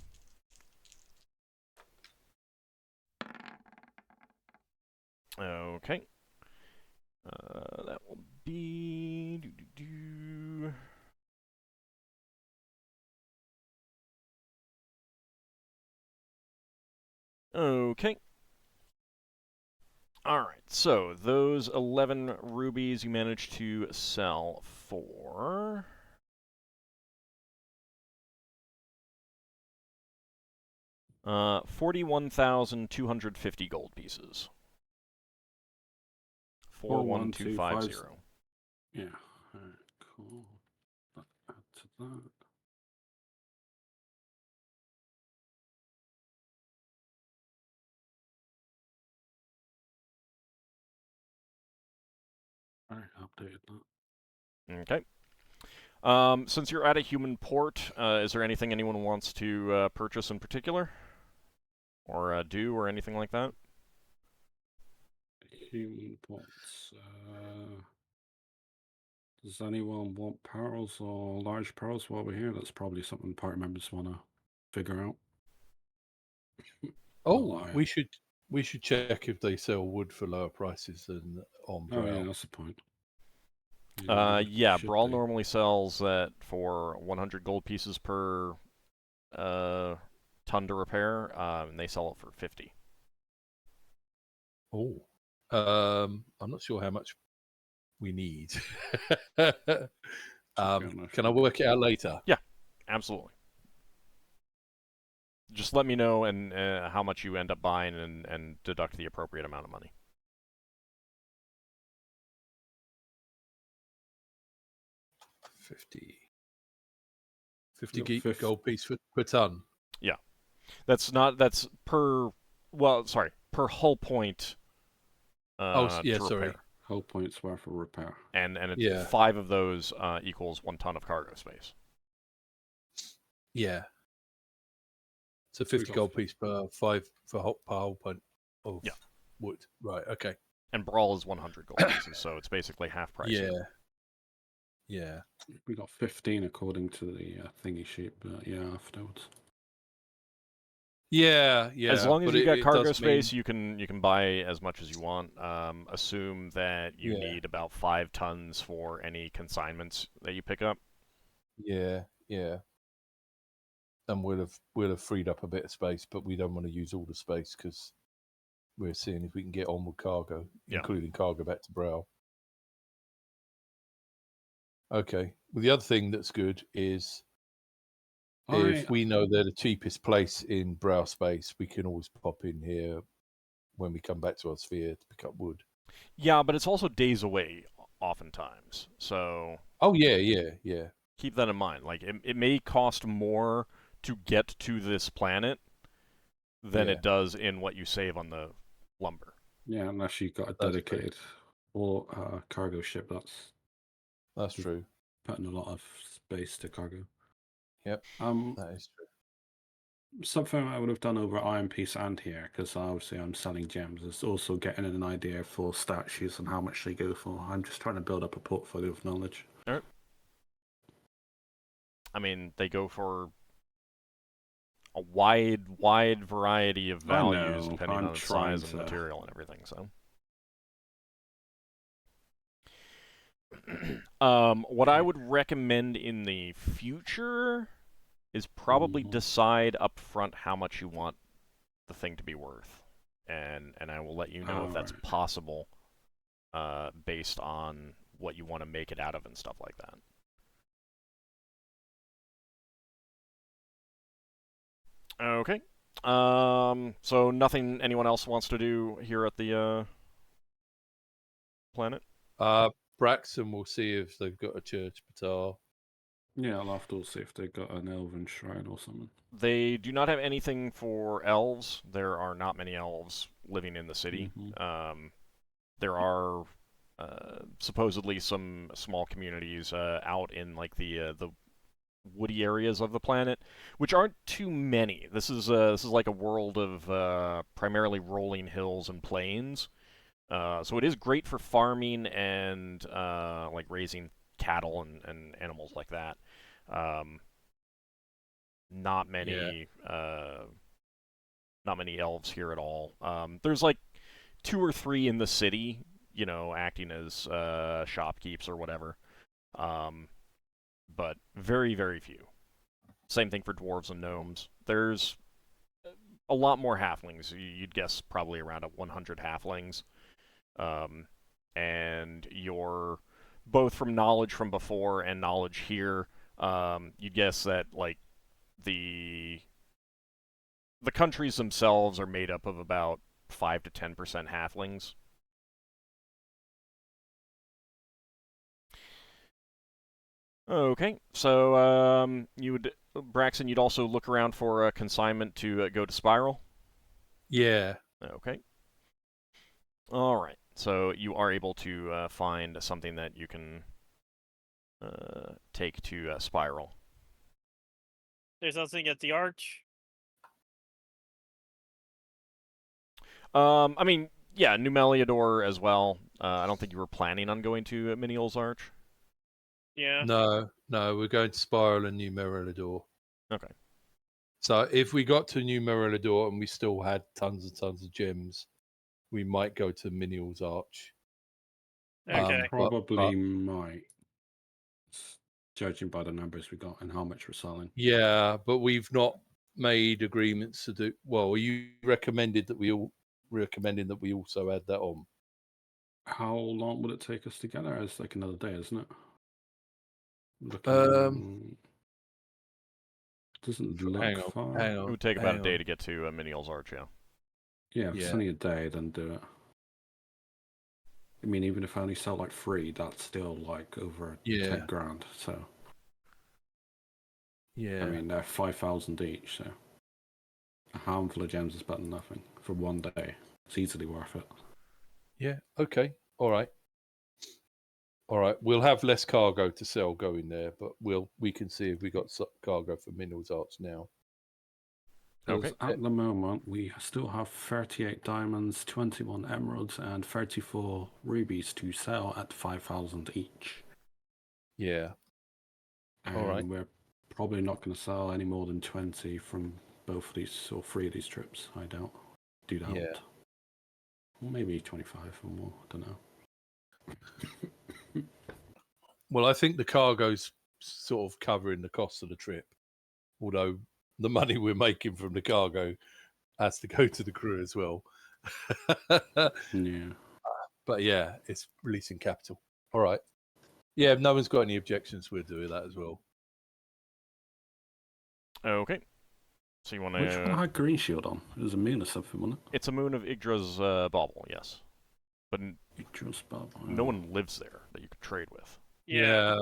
Okay. That will be... Okay. Alright, so those 11 rubies you managed to sell for... 41,250 gold pieces. 41250. Yeah. Alright, cool. Add to that. Alright, updated that. Okay. Since you're at a human port, is there anything anyone wants to purchase in particular? Or do, or anything like that? Human pots. Does anyone want pearls or large pearls while we're here? That's probably something party members want to figure out. Oh, we should check if they sell wood for lower prices than on Oh, Bral. yeah, that's the point. Yeah, should Bral they? normally sells that for 100 gold pieces per ton to repair, and they sell it for 50. Oh, I'm not sure how much we need. Can I work it out later? Yeah, absolutely. Just let me know and how much you end up buying and deduct the appropriate amount of money. $50 gold piece per ton. Yeah, that's per per hull point. Yeah, to sorry. repair. Hull points worth of repair. And Yeah. 5 of those equals 1 ton of cargo space. Yeah. So 50 gold piece per 5 per hull point of wood. Right. Okay. And Brawl is 100 gold pieces, so it's basically half price. Yeah. Yeah. We got 15 according to the thingy sheet, but yeah, afterwards. Yeah, yeah. As long as but you got it cargo does space, mean, you can buy as much as you want. Assume that you Yeah. need about 5 tons for any consignments that you pick up. yeah, yeah. And we'll have freed up a bit of space, but we don't want to use all the space because we're seeing if we can get on with cargo, Yeah. including cargo back to Bral. Okay. Well, the other thing that's good is if we know they're the cheapest place in Bral space, we can always pop in here when we come back to our sphere to pick up wood. Yeah, but it's also days away, oftentimes. So Oh yeah, yeah, yeah. keep that in mind. Like it may cost more to get to this planet than Yeah. it does in what you save on the lumber. Yeah, unless you've got a That's dedicated or cargo ship, That's true. putting a lot of space to cargo. Yep. Um, That is true. something I would have done over at Iron Piece and here, because obviously I'm selling gems, is also getting an idea for statues and how much they go for. I'm just trying to build up a portfolio of knowledge. All right. I mean, they go for a wide variety of I values know, depending I'm on its trying size and to- material and everything. So, what I would recommend in the future is probably decide up front how much you want the thing to be worth, and I will let you know if that's Alright. possible, based on what you want to make it out of and stuff like that. Okay. So nothing anyone else wants to do here at the planet? Braxon will see if they've got a church batar. Yeah, I'll have to see if they got an elven shrine or something. They do not have anything for elves. There are not many elves living in the city. There are supposedly some small communities out in like the woody areas of the planet, which aren't too many. This is like a world of primarily rolling hills and plains. So it is great for farming and like raising cattle and animals like that. Not many not many elves here at all. There's like 2 or 3 in the city, you know, acting as shopkeepers or whatever. But very, very few. Same thing for dwarves and gnomes. There's a lot more halflings. You'd guess probably around 100 halflings. And you're both from knowledge from before and knowledge here. You'd guess that like the countries themselves are made up of about 5 to 10% halflings. Okay, so Braxon, you'd also look around for a consignment to go to Spiral? Yeah. Okay. All right, so you are able to find something that you can take to Spiral. There's nothing at the Arch. I mean, yeah, New Meliador as well. I don't think you were planning on going to Miniel's Arch. Yeah. No, we're going to Spiral and New Merilador. Okay. So if we got to New Merilador and we still had tons and tons of gems, we might go to Miniel's Arch. Okay. Probably might, judging by the numbers we got and how much we're selling. Yeah, but we've not made agreements to do. Well, you recommending that we also add that on. How long would it take us to get there? It's like another day, isn't it? Doesn't look far. Hang on. It would take about a day to get to Miniel's Arch, yeah. Yeah, if it's only a day, then do it. I mean, even if I only sell like 3, that's still like over 10 grand. So yeah, I mean, they're 5,000 each. So a handful of gems is better than nothing for one day. It's easily worth it. Yeah. Okay. All right. We'll have less cargo to sell going there, but we can see if we got cargo for Minerals Arts now. Okay. At the moment, we still have 38 diamonds, 21 emeralds, and 34 rubies to sell at 5,000 each. Yeah. And we're probably not going to sell any more than 20 from both of these or 3 of these trips. I doubt. Yeah. Or maybe 25 or more. I don't know. Well, I think the cargo's sort of covering the cost of the trip, although the money we're making from the cargo has to go to the crew as well. Yeah. But yeah, it's releasing capital. All right. Yeah, if no one's got any objections, we'll do that as well. Okay. So you want Which one to... had green shield on? It was a moon or something, wasn't it? It's a moon of Yggdra's bauble, yes. But Yggdra's bauble. no one lives there that you could trade with. Yeah.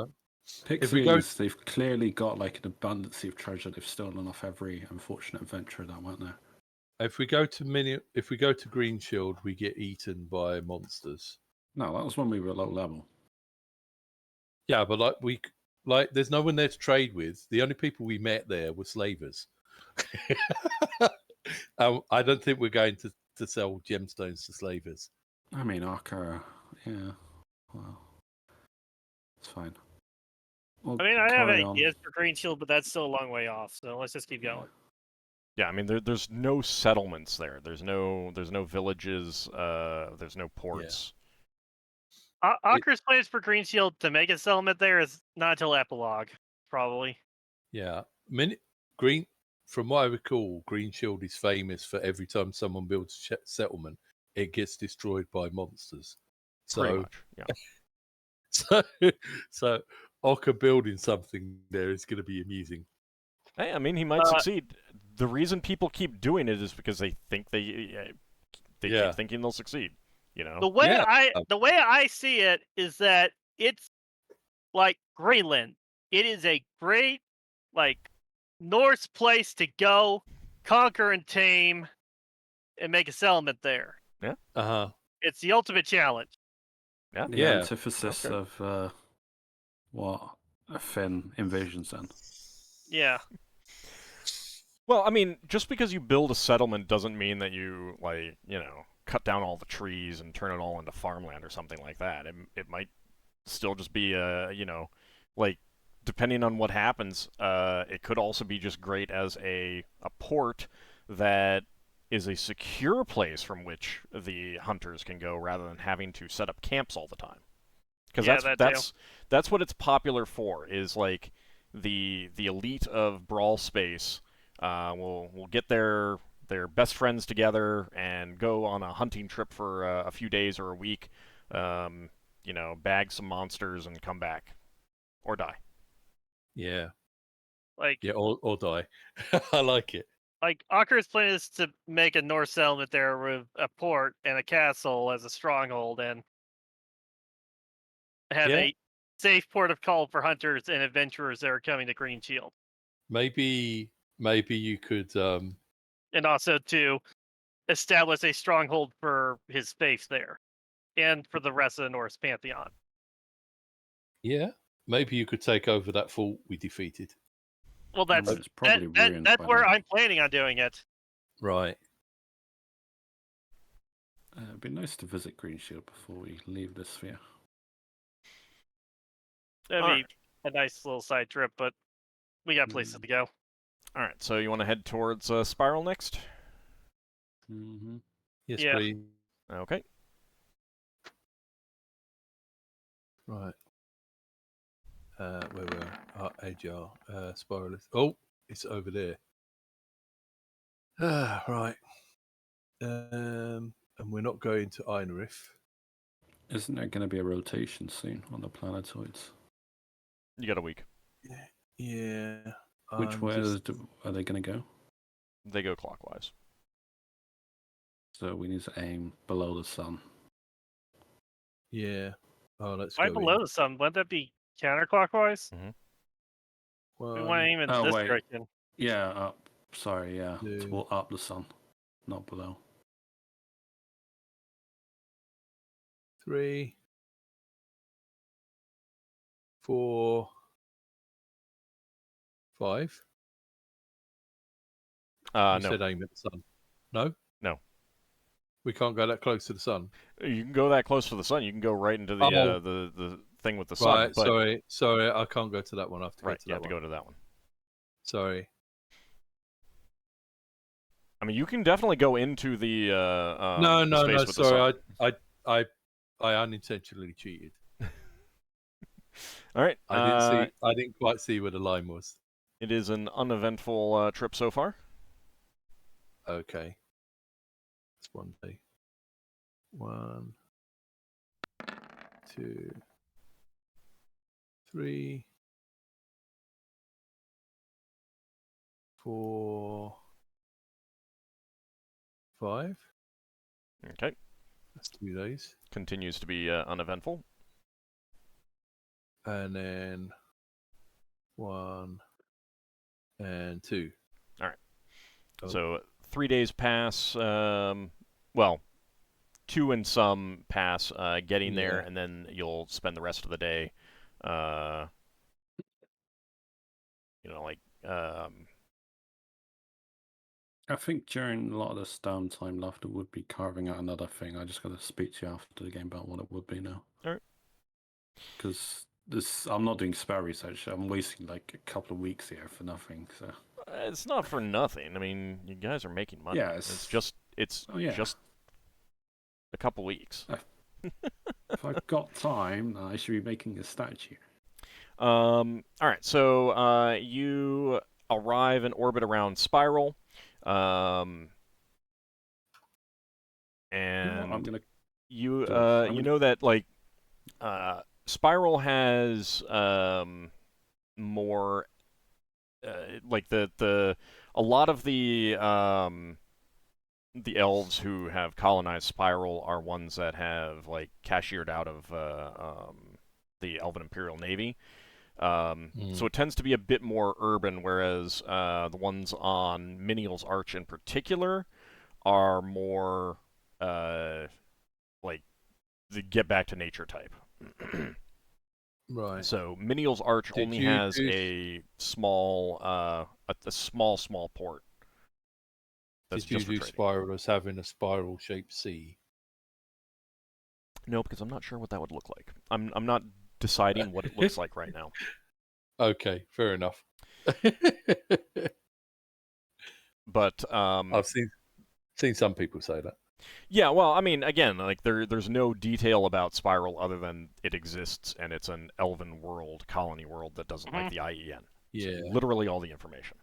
Pixies, they've clearly got like an abundance of treasure they've stolen off every unfortunate adventurer that went there. If we go to Green Shield, we get eaten by monsters. No, that was when we were low level. Yeah, but there's no one there to trade with. The only people we met there were slavers. I don't think we're going to sell gemstones to slavers. I mean, Ockar, yeah. Well, it's fine. We'll I mean, I have carry on. ideas for Green Shield, but that's still a long way off. So let's just keep going. Yeah, I mean, there's no settlements there. There's no villages. There's no ports. Ockar's plans for Green Shield to make a settlement there is not until epilogue, probably. Yeah, from what I recall, Green Shield is famous for every time someone builds a settlement, it gets destroyed by monsters. Pretty So, much, yeah. so Ockar building something there is going to be amusing. Hey, I mean, he might succeed. The reason people keep doing it is because they think they keep thinking they'll succeed. You know, the way I see it is that it's like Greenland. It is a great Norse place to go, conquer and tame, and make a settlement there. Yeah. It's the ultimate challenge. Yeah. The antithesis of what a Finn envisions then. Yeah. Well, I mean, just because you build a settlement doesn't mean that you cut down all the trees and turn it all into farmland or something like that. It might still just be depending on what happens, it could also be just great as a port that is a secure place from which the hunters can go rather than having to set up camps all the time. Because that's what it's popular for, is like the elite of Bral space will get their best friends together and go on a hunting trip for a few days or a week, bag some monsters and come back. Or die. Yeah. Yeah, or die. I like it. Ockar's plan is to make a Norse settlement there with a port and a castle as a stronghold and have a safe port of call for hunters and adventurers that are coming to Green Shield. Maybe you could and also to establish a stronghold for his space there and for the rest of the Norse pantheon. Yeah. Maybe you could take over that fort we defeated. Well, that's where I'm planning on doing it. Right. It'd be nice to visit Green Shield before we leave this sphere. That'd be a nice little side trip, but we got places to go. All right, so you want to head towards Spiral next? Mm-hmm. Yes, Yeah. please. Okay. Right. Where were AGR Spiral? Oh, it's over there. Right. And we're not going to Einrith. Isn't there going to be a rotation soon on the planetoids? You got a week. Yeah. Which way are they going to go? They go clockwise. So we need to aim below the sun. Yeah. Oh, let's Why go below in. the sun? Wouldn't that be counterclockwise? Well, We want to aim in this direction. Yeah, up. Sorry, yeah. Two. Up the sun, not below. 3, 4, 5. You No. said aim at the sun. No? No. We can't go that close to the sun. You can go that close to the sun. You can go right into the thing with the sun. Right, but... sorry, I can't go to that one. I have to right, go to you that have one. to go to that one. Sorry. I mean, you can definitely go into the No, the space with the sorry, sun. I unintentionally cheated. All right. I didn't quite see where the line was. It is an uneventful trip so far. Okay. It's one day. 1, 2, 3, 4, 5. Okay. That's 2 days. Continues to be uneventful. And then 1 and 2. All right. Oh. So 3 days pass. Well, 2 and some pass getting there, Yeah. and then you'll spend the rest of the day, like. I think during a lot of this downtime, Lafdul would be carving out another thing. I just got to speak to you after the game about what it would be now. All right. Because I'm not doing spell research. I'm wasting like a couple of weeks here for nothing. So It's not for nothing. I mean, you guys are making money. yeah, It's just a couple weeks. If I've got time, I should be making a statue. All right. So you arrive in orbit around Spiral, and I'm gonna. you I'm you gonna- know that like Spiral has more like the a lot of the elves who have colonized Spiral are ones that have like cashiered out of the Elven Imperial Navy. So it tends to be a bit more urban, whereas the ones on Menial's Arch in particular are more like the get back to nature type. Right. So Menial's Arch Did only you has do- a small small port. That's Did you just for do trading. Spiral as having a spiral-shaped sea? No, because I'm not sure what that would look like. I'm not deciding what it looks like right now. Okay, fair enough. But I've seen some people say that. yeah, well, I mean, again, like there's no detail about Spiral other than it exists and it's an elven world, colony world that doesn't like the IEN. Yeah. So literally all the information,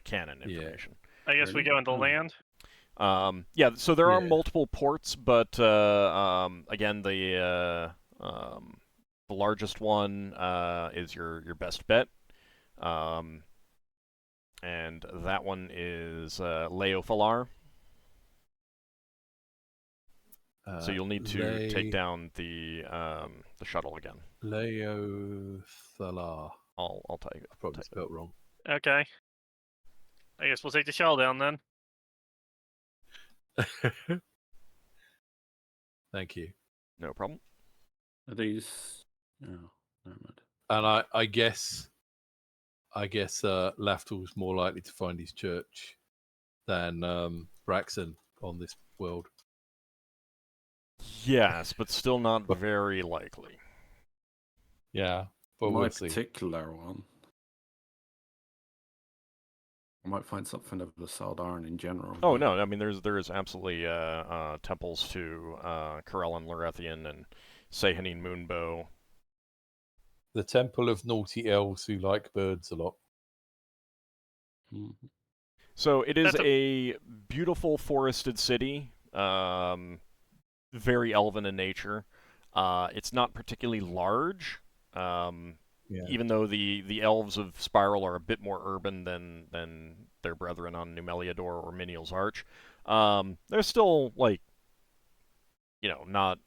canon information. I guess we go into land. Yeah, so there are Yeah. multiple ports, but again, the largest one is your best bet, and that one is Levalithana. So you'll need to take down the shuttle again. Levalithana. I'll tell you. I probably spelled wrong. Okay. I guess we'll take the shell down then. Thank you. No problem. Are these? Oh, never mind. And I guess Lafdul's more likely to find his church than Braxon on this world. Yes, but still not very likely. Yeah, but My we'll see. particular one. I might find something of the Saldaran in general. Oh no, I mean there is absolutely temples to Corellan Lorethian and Sehanin Moonbow. The Temple of Naughty Elves who like birds a lot. Mhm. So it is That's a beautiful forested city, very elven in nature. It's not particularly large, even though the elves of Spiral are a bit more urban than their brethren on Numeliador or Menial's Arch. They're still like, not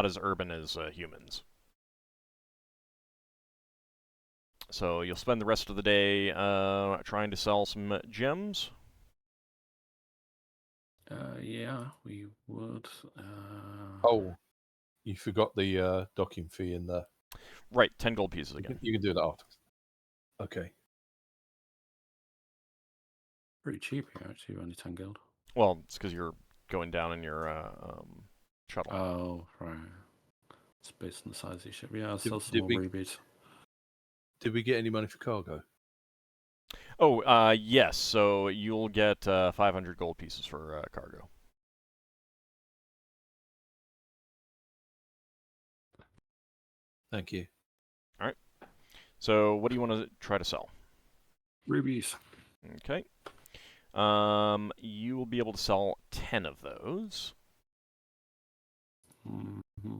as urban as humans. So you'll spend the rest of the day trying to sell some gems. Yeah, we would. Oh, you forgot the docking fee in there. Right, 10 gold pieces again. You can do that afterwards. Okay. Pretty cheap here, actually, only 10 gold. Well, it's because you're going down in your shuttle. Oh, right. It's based on the size of the ship. Yeah, I'll sell some more rubies. Did we get any money for cargo? Oh, yes. So you'll get 500 gold pieces for cargo. Thank you. All right. So what do you want to try to sell? Rubies. Okay. You will be able to sell 10 of those. Mm-hmm.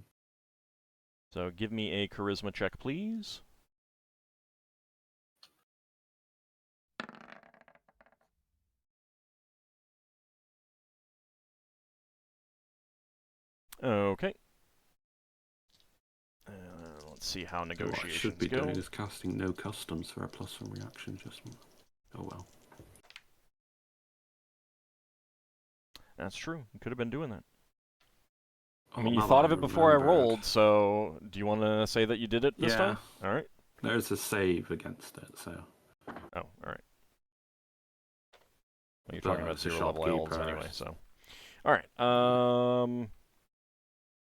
So give me a charisma check, please. Okay. Let's see how So what I negotiations should be go. doing is casting no customs for a +1 reaction adjustment. Oh well. That's true. You could have been doing that. I Oh, mean, you now thought that of I it before I remembered. rolled, so do you want to say that you did it this time? All right. There's a save against it, so. Oh, all right. Well, you're But talking about it's a 0-level elves shopkeeper. anyway, so. All right.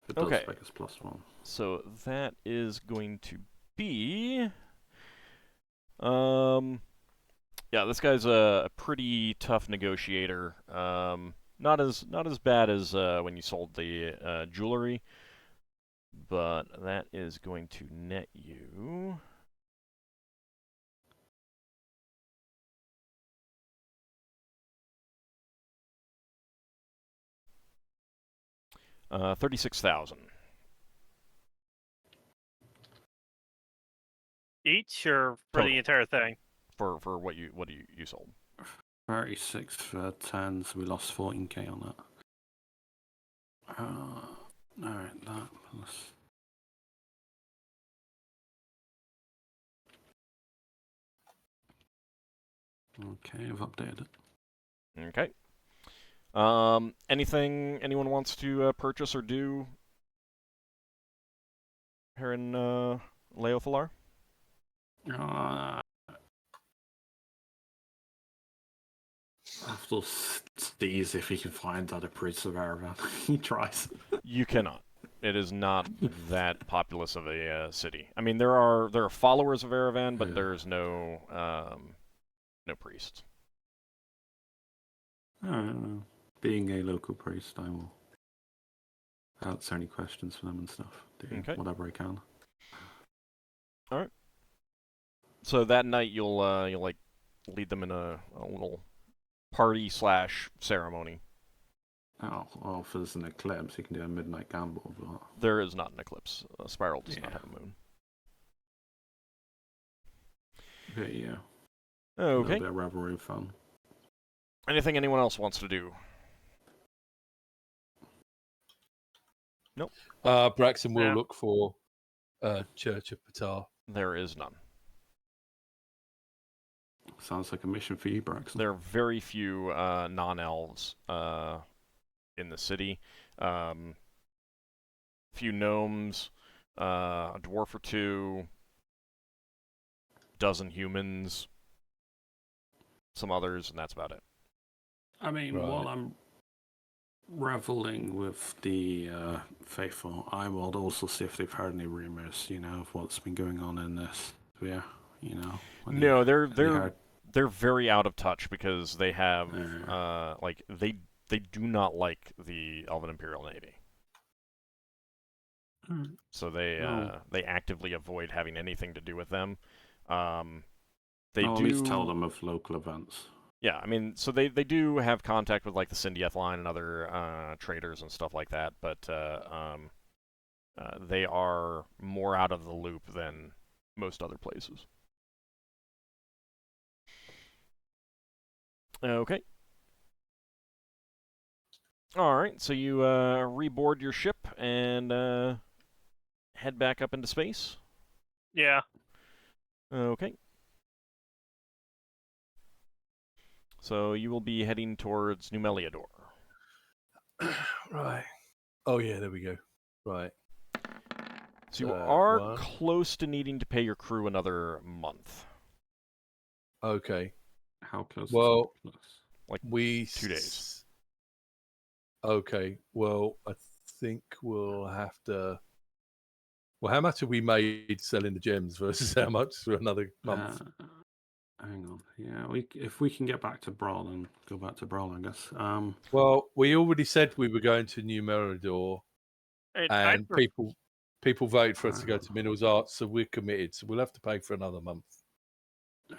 It does Okay. spec as +1. So that is going to be. Yeah, this guy's a pretty tough negotiator. Not as bad as when you sold the jewelry, but that is going to net you. $36,000 Each or for Total. the entire thing? for what you sold. 36 for 10, so we lost 14k on that. Alright, that plus. Okay, I've updated it. Okay. Anything anyone wants to purchase or do here in Levalithana? Lafdul sees if he can find other priests of Aravan. He tries. You cannot. It is not that populous of a city. I mean, there are followers of Aravan, but Yeah. there's no priests. Being a local priest, I will answer any questions for them and stuff. Do Okay. whatever I can. All right. So that night you'll like lead them in a little party / ceremony. Oh, well, if there's an eclipse, you can do a midnight gamble, but. There is not an eclipse. Spiral does not Yeah. have a moon. But yeah. A Okay. little bit of revelry fun. Anything anyone else wants to do? Nope. Braxon will Yeah. look for Church of Patar. There is none. Sounds like a mission for you, Braxon. There are very few non-elves in the city. Few gnomes, a dwarf or two, dozen humans, some others, and that's about it. I mean, Right. while I'm reveling with the faithful, I will also see if they've heard any rumors, of what's been going on in this sphere, No, they're heard... they're very out of touch because they have they do not like the Elven Imperial Navy. So they actively avoid having anything to do with them. They I'll do at least tell them of local events. Yeah, I mean, so they do have contact with like the Syndieth line and other traders and stuff like that, but they are more out of the loop than most other places. Okay. All right, so you reboard your ship and head back up into space. Yeah. Okay. So you will be heading towards New Meliador. Right. Oh yeah, there we go. Right. So you are one. close to needing to pay your crew another month. Okay. How close Well, is it? Like 2 days. Okay. Well, I think we'll have to. Well, how much have we made selling the gems versus how much for another month? hang on. Yeah, if we can get back to Bral, then go back to Bral, I guess. Well, we already said we were going to New Meridor, and people voted for us to go to Minerals Arts, so we're committed. So we'll have to pay for another month.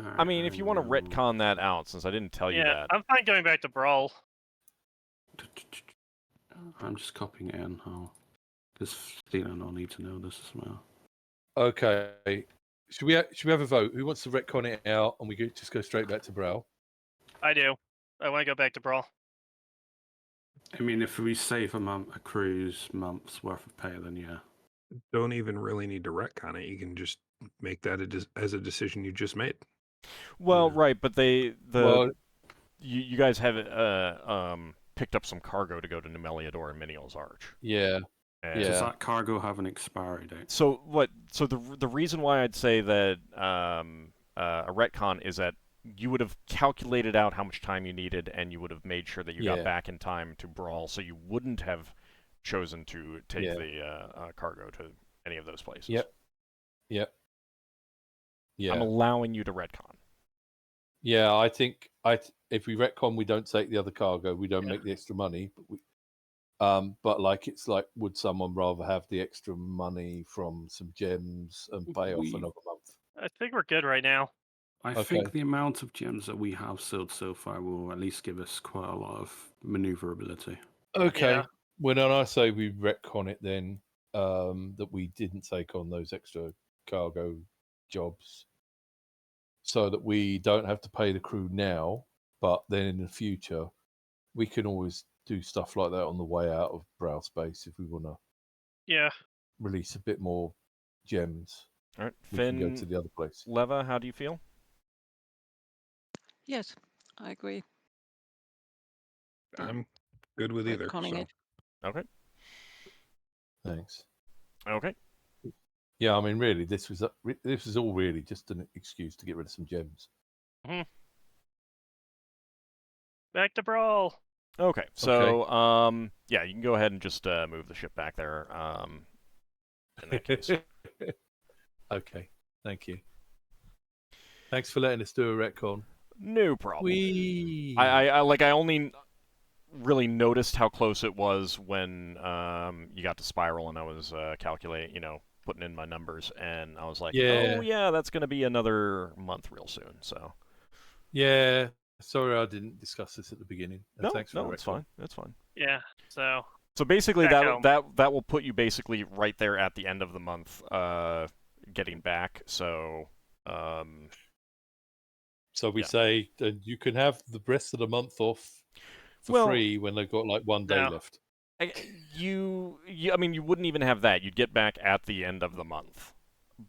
Alright, I mean, if you want to retcon that out, since I didn't tell you that. I'm fine going back to Brawl. I'm just copying it in. Because Steven will need to know this as well. Okay. Should we have a vote? Who wants to retcon it out, and we just go straight back to Bral? I do. I want to go back to Brawl. I mean, if we save a cruise month's worth of pay, then yeah. Don't even really need to retcon it. You can just make that as a decision you just made. Well, Yeah. right, but you guys have picked up some cargo to go to Numeliador and Menial's Arch. Yeah. And Does that cargo have an expiry date? So the reason why I'd say that a retcon is that you would have calculated out how much time you needed, and you would have made sure that you got back in time to Brawl, so you wouldn't have chosen to take the cargo to any of those places. Yep. Yeah. I'm allowing you to retcon. Yeah, I think if we retcon, we don't take the other cargo. We don't make the extra money, but it's like, would someone rather have the extra money from some gems and pay off another month? I think we're good right now. I think the amount of gems that we have sold so far will at least give us quite a lot of maneuverability. Okay. Well, then I say we retcon it then, that we didn't take on those extra cargo jobs, so that we don't have to pay the crew now, but then in the future, we can always do stuff like that on the way out of Brow Space if we want to release a bit more gems. All right, we Finn, can go to the other place. Leva, how do you feel? Yes, I agree. I'm good with either. Retconning it. Okay. Thanks. Okay. Yeah, I mean, really, this was all really just an excuse to get rid of some gems. Mm-hmm. Back to Brawl. Okay, so yeah, you can go ahead and just move the ship back there. In that case. Okay, thank you. Thanks for letting us do a retcon. No problem. I only really noticed how close it was when you got to Spiral, and I was calculating, putting in my numbers, and I was like, oh yeah, that's going to be another month real soon. So yeah, sorry I didn't discuss this at the beginning. No, thanks for it's fine. That's fine. Yeah. So basically, that will put you basically right there at the end of the month, getting back. So. So we say you can have the rest of the month off for free when they've got like 1 day left. I mean, you wouldn't even have that. You'd get back at the end of the month.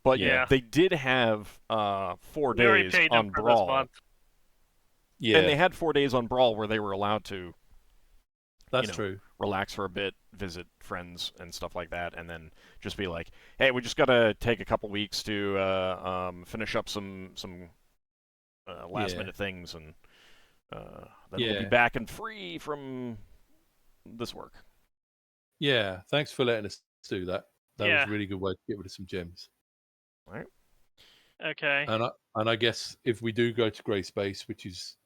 But they did have 4 days on Brawl. Yeah, and they had 4 days on Brawl where they were allowed to. That's true. Relax for a bit, visit friends and stuff like that, and then just be like, "Hey, we just gotta take a couple weeks to finish up some last minute things, and then we'll be back and free from this work." Yeah, thanks for letting us do that. That was a really good way to get rid of some gems. All right. Okay. And I guess if we do go to Grey Space, which is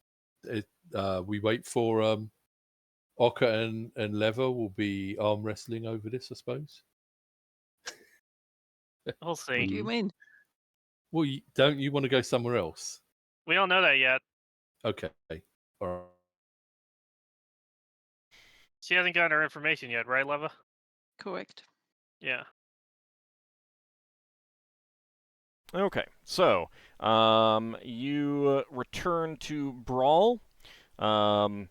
we wait for Ockar and Leva will be arm wrestling over this, I suppose. We'll see. What do you mean? Well, don't you want to go somewhere else? We don't know that yet. Okay. All right. She hasn't gotten her information yet, right, Leva? Correct. Yeah. Okay, so you return to Brawl, and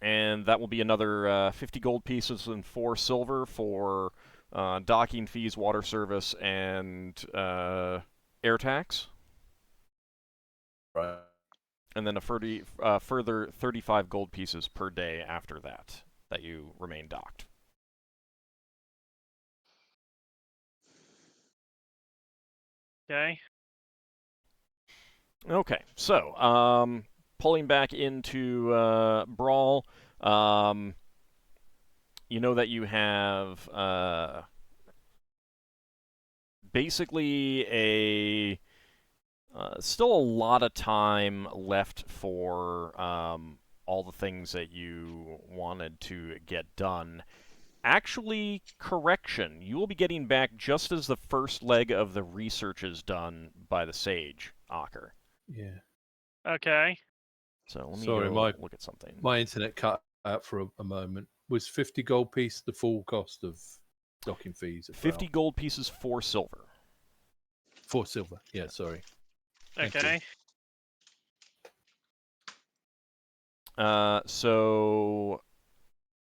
that will be another 50 gold pieces and 4 silver for docking fees, water service, and air tax. Right. And then a further 35 gold pieces per day after that you remain docked. Okay. Okay, so pulling back into Brawl, you know that you have basically a still a lot of time left for all the things that you wanted to get done. Actually, correction. You will be getting back just as the first leg of the research is done by the sage, Ockar. Yeah. Okay. So let me Sorry, go look at something. My internet cut out for a moment. Was 50 gold piece the full cost of docking fees? 50 gold pieces, 4 silver. 4 silver. Yeah, sorry. Thank you. Okay. So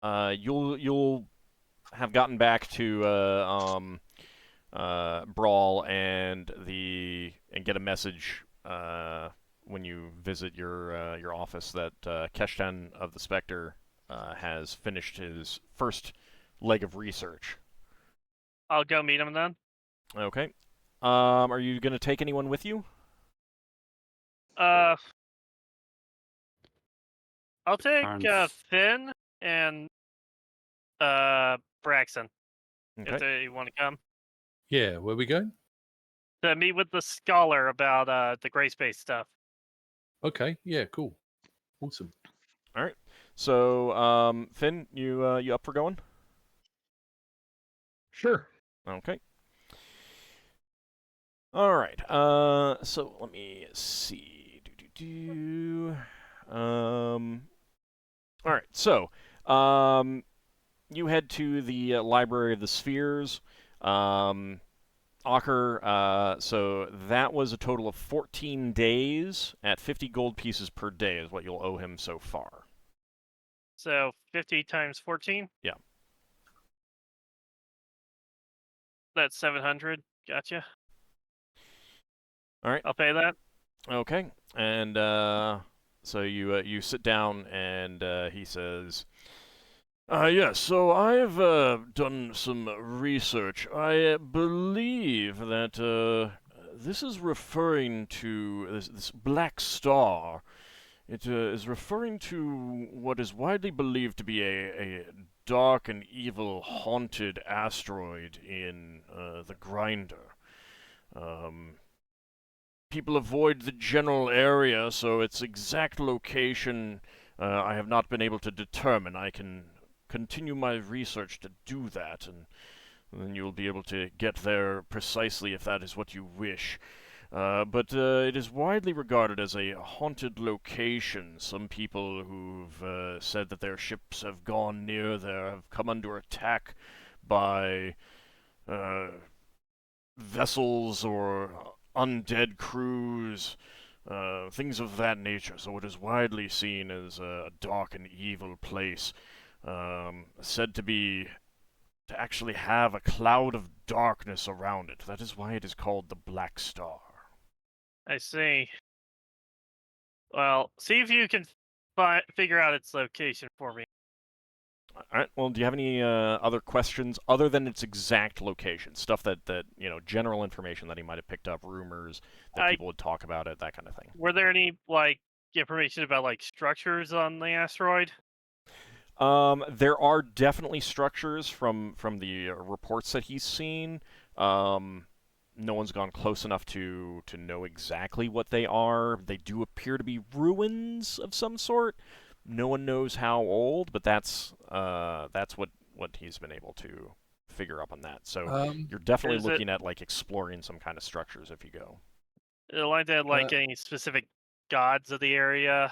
you'll have gotten back to Bral and get a message when you visit your office that Keshtan of the Spectre has finished his first leg of research. I'll go meet him then. Okay. Are you going to take anyone with you? I'll take Terrence. Finn and Braxon if Okay. they want to come Yeah, where we going? to meet with the scholar about the gray space stuff. Okay, yeah, cool. Awesome. All right. So, Finn, you up for going? Sure. Okay. All right. So let me see. All right. So, you head to the Library of the Spheres. Ockar, so that was a total of 14 days at 50 gold pieces per day is what you'll owe him so far. So 50 times 14? Yeah. That's 700. Gotcha. All right. I'll pay that. Okay. And so you sit down and he says, yes, so I've done some research. I believe that this is referring to this black star. It is referring to what is widely believed to be a dark and evil haunted asteroid in the Grinder. People avoid the general area, so its exact location I have not been able to determine. I can continue my research to do that, and then you'll be able to get there precisely if that is what you wish. But it is widely regarded as a haunted location. Some people who've said that their ships have gone near there have come under attack by vessels or undead crews, things of that nature. So it is widely seen as a dark and evil place, said to actually have a cloud of darkness around it. That is why it is called the Black Star. I see. Well, see if you can figure out its location for me. All right. Well, do you have any other questions other than its exact location? Stuff that general information that he might have picked up, rumors that people would talk about it, that kind of thing. Were there any information about structures on the asteroid? There are definitely structures from the reports that he's seen. No one's gone close enough to know exactly what they are. They do appear to be ruins of some sort. No one knows how old, but that's what he's been able to figure up on that. So you're definitely looking at exploring some kind of structures if you go. Like that, any specific gods of the area,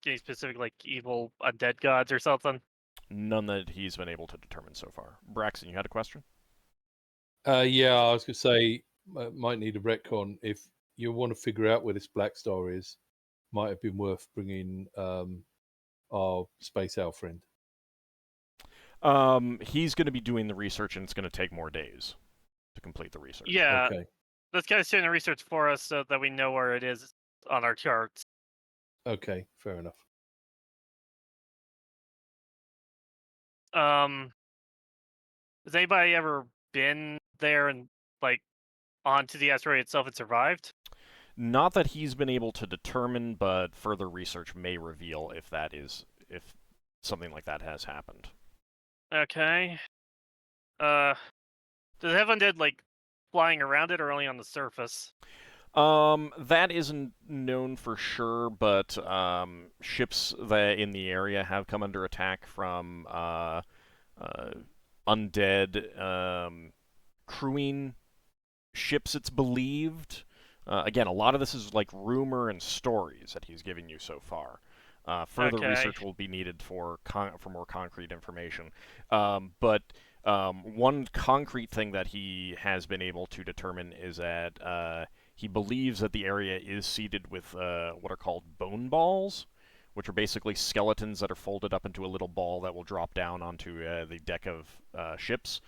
any specific evil undead gods or something. None that he's been able to determine so far. Braxon, you had a question? Yeah, I was going to say, might need a retcon. If you want to figure out where this black star is, might have been worth bringing our space owl friend. He's going to be doing the research, and it's going to take more days to complete the research. Yeah, okay. This guy's doing the research for us so that we know where it is on our charts. Okay, fair enough. Has anybody ever been there and onto the asteroid itself and survived? Not that he's been able to determine, but further research may reveal if something like that has happened. Okay. Does it have undead flying around it or only on the surface? That isn't known for sure, but ships that in the area have come under attack from undead crewing ships, it's believed. Again, a lot of this is like rumor and stories that he's giving you so far. Further Okay. research will be needed for more concrete information. But one concrete thing that he has been able to determine is that he believes that the area is seeded with what are called bone balls, which are basically skeletons that are folded up into a little ball that will drop down onto the deck of ships.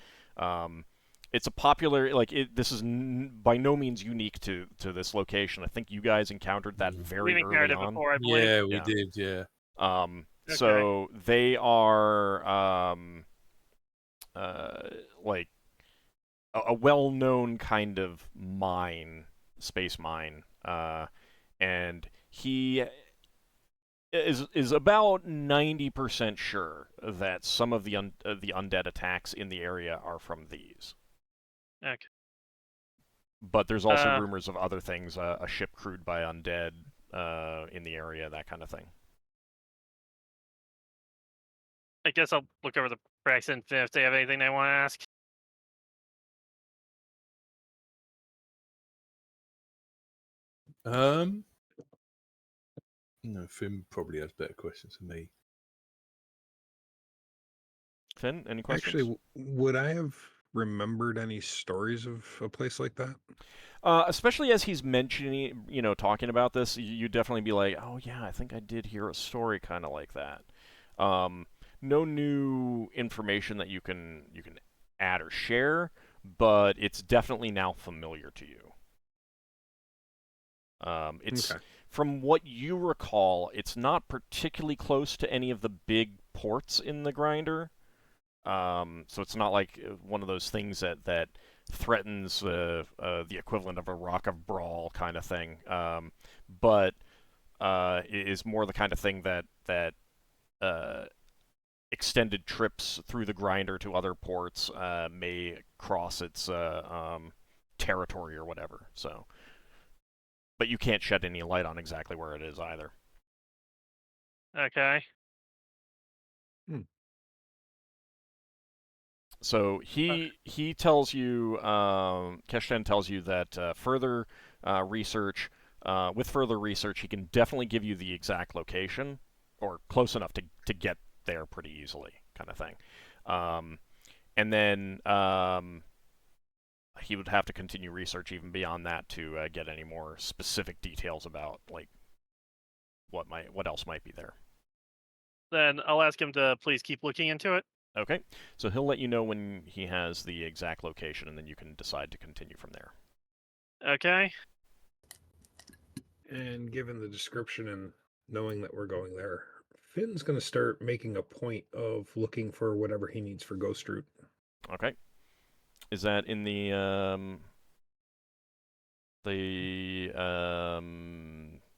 It's a popular this is by no means unique to this location. I think you guys encountered that very We've encountered early it on. before, I believe. Yeah, we Yeah. did. Yeah. Okay. So they are like a well-known kind of mine, space mine, and he is about 90% sure that some of the undead attacks in the area are from these. Okay. But there's also rumors of other things, a ship crewed by undead in the area, that kind of thing. I guess I'll look over the Braxon if they have anything they want to ask. No, Finn probably has better questions than me. Finn, any questions? Actually, would I have remembered any stories of a place like that? Especially as he's mentioning, talking about this, you definitely be like, oh yeah, I think I did hear a story kind of like that. No new information that you can add or share, but it's definitely now familiar to you. It's Okay. from what you recall, it's not particularly close to any of the big ports in the grinder. So it's not like one of those things that threatens the equivalent of a Rock of Bral kind of thing. But it is more the kind of thing that extended trips through the grinder to other ports may cross its territory or whatever. So, but you can't shed any light on exactly where it is either. Okay. So he tells you, Keshten tells you that further research, with further research, he can definitely give you the exact location, or close enough to get there pretty easily, kind of thing. And then he would have to continue research even beyond that to get any more specific details about like what else might be there. Then I'll ask him to please keep looking into it. Okay, so he'll let you know when he has the exact location, and then you can decide to continue from there. Okay. And given the description and knowing that we're going there, Finn's going to start making a point of looking for whatever he needs for Ghost Root. Okay. Is that in the Yeah,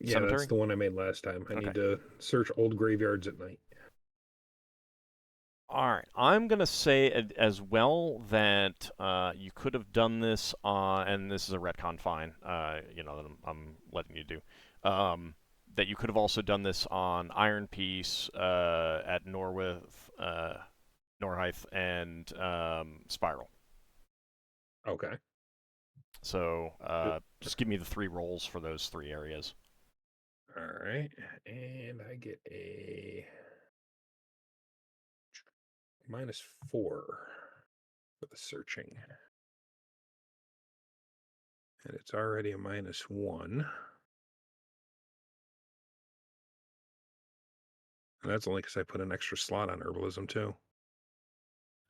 cemetery? that's the one I made last time. I Okay. need to search old graveyards at night. All right. I'm going to say as well that you could have done this on, and this is a retcon fine, that I'm letting you do, that you could have also done this on Iron Piece at Norhythe and Spiral. Okay. So just give me the 3 rolls for those 3 areas. All right. And I get a -4 for the searching. And it's already a -1. And that's only because I put an extra slot on herbalism too.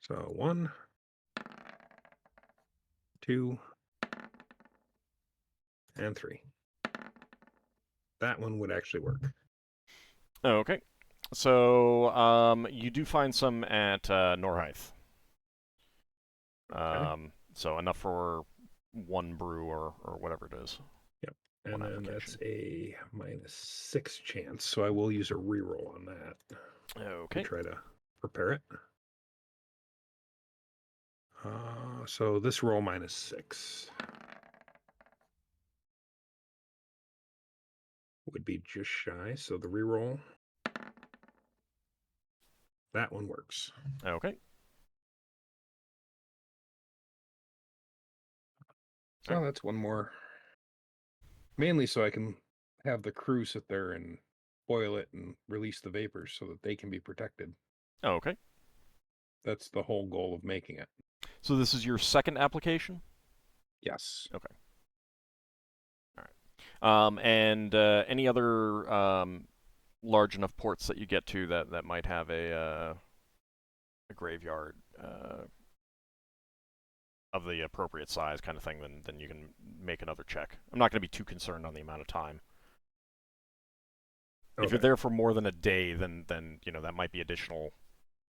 So 1, 2, and 3. That one would actually work. Okay. So you do find some at Norhythe. Okay. So enough for 1 brew or whatever it is. Yep. And One then application. that's a -6 chance. So I will use a reroll on that Okay. to try to prepare it. So this roll -6. would be just shy. So the reroll. That one works. Okay. So that's one more. Mainly so I can have the crew sit there and boil it and release the vapors so that they can be protected. Okay. That's the whole goal of making it. So this is your second application? Yes. Okay. All right. And any other large enough ports that you get to that might have a graveyard of the appropriate size kind of thing, then you can make another check. I'm not going to be too concerned on the amount of time. Okay. If you're there for more than a day, then that might be additional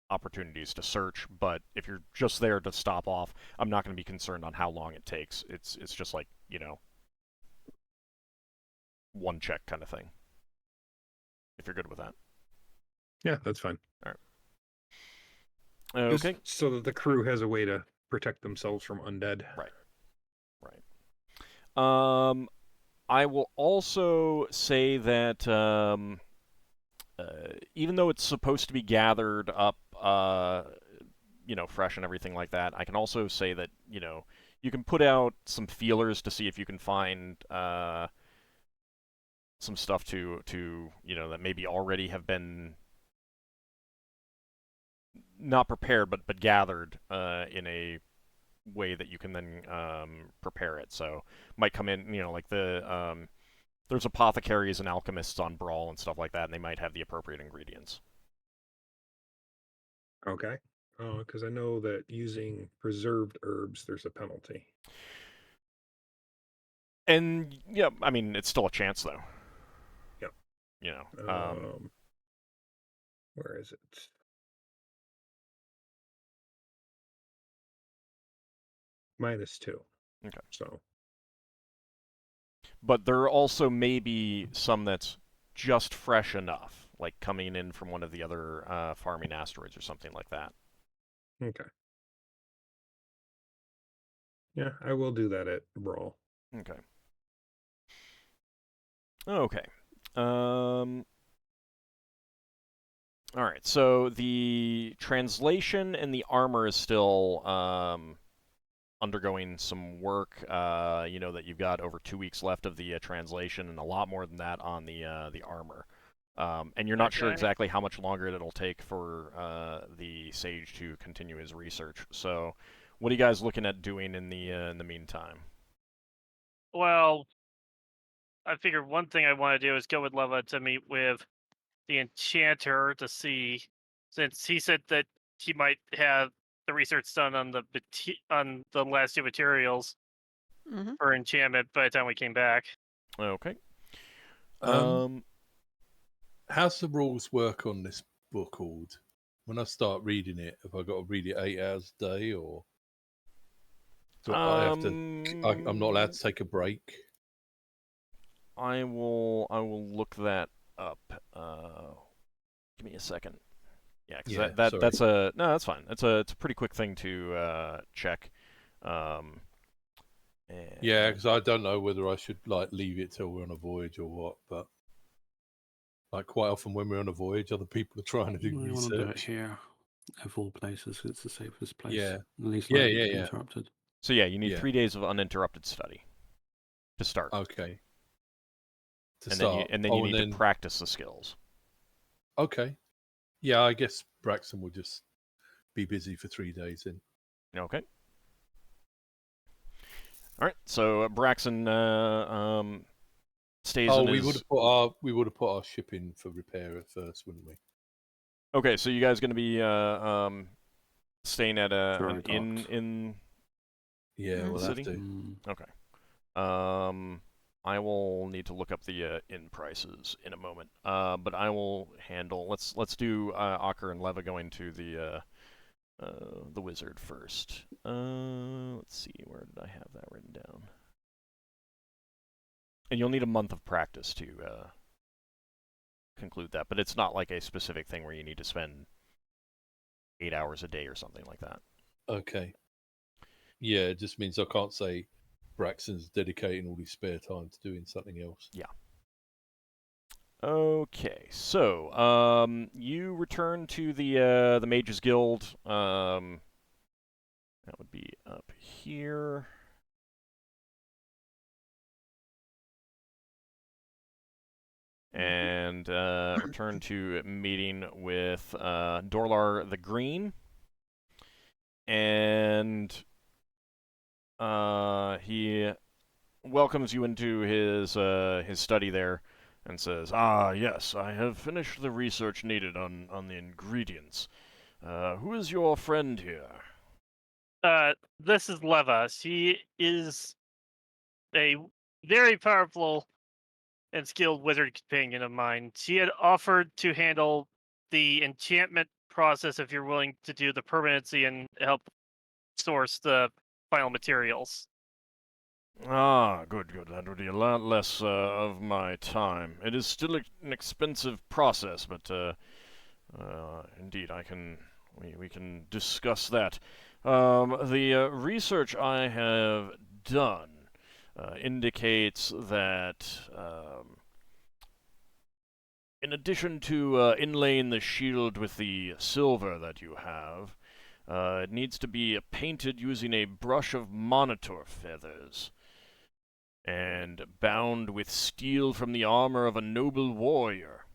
opportunities to search. But if you're just there to stop off, I'm not going to be concerned on how long it takes. It's just like one check kind of thing. If you're good with that. Yeah, that's fine. All right. Okay. Just so that the crew has a way to protect themselves from undead. Right. I will also say that even though it's supposed to be gathered up, fresh and everything like that, I can also say that you can put out some feelers to see if you can find some stuff to that maybe already have been not prepared but gathered in a way that you can then prepare it. So might come in, like there's apothecaries and alchemists on Bral and stuff like that, and they might have the appropriate ingredients. Okay. Because I know that using preserved herbs, there's a penalty. And yeah, I mean it's still a chance though. Yep. Where is it? -2. Okay. So. But there also may be some that's just fresh enough, like coming in from one of the other farming asteroids or something like that. Okay. Yeah, I will do that at Brawl. Okay. Okay. All right. So the translation and the armor is still undergoing some work. That you've got over 2 weeks left of the translation, and a lot more than that on the armor. And you're not sure exactly how much longer it'll take for the sage to continue his research. So, what are you guys looking at doing in the meantime? Well, I figured one thing I want to do is go with Leva to meet with the enchanter to see, since he said that he might have the research done on the last two materials for enchantment by the time we came back. Okay. How's the rules work on this book called? When I start reading it, have I got to read it 8 hours a day, or do I have to? I'm not allowed to take a break. I will look that up. Give me a second. Yeah, because that's a no, that's fine. It's a pretty quick thing to check. Yeah, because I don't know whether I should leave it till we're on a voyage or what. But quite often when we're on a voyage, other people are trying to do research. Want to do it here, of all places. It's the safest place. Yeah. At least interrupted. So yeah, you need 3 days of uninterrupted study to start. Okay. Then you need to practice the skills. Okay. Yeah, I guess Braxon will just be busy for 3 days then. Okay. All right. So Braxon stays. We would have put our ship in for repair at first, wouldn't we? Okay, so you guys going to be staying at an inn in the city? Have to. Okay. I will need to look up the inn prices in a moment. But I will handle. Let's do Ockar and Leva going to the wizard first. Let's see, where did I have that written down? And you'll need a month of practice to conclude that, but it's not like a specific thing where you need to spend 8 hours a day or something like that. Okay. Yeah, it just means I can't say Braxton's dedicating all his spare time to doing something else. Yeah. Okay, so you return to the Mages Guild. That would be up here. And return to meeting with Dorlar the Green. And he welcomes you into his study there and says, "Ah, yes, I have finished the research needed on the ingredients. Who is your friend here?" This is Leva. She is a very powerful and skilled wizard companion of mine. She had offered to handle the enchantment process if you're willing to do the permanency and help source the final materials. Ah, good. That would be a lot less of my time. It is still an expensive process, but indeed, we can discuss that. The research I have done indicates that in addition to inlaying the shield with the silver that you have, it needs to be painted using a brush of monitor feathers and bound with steel from the armor of a noble warrior.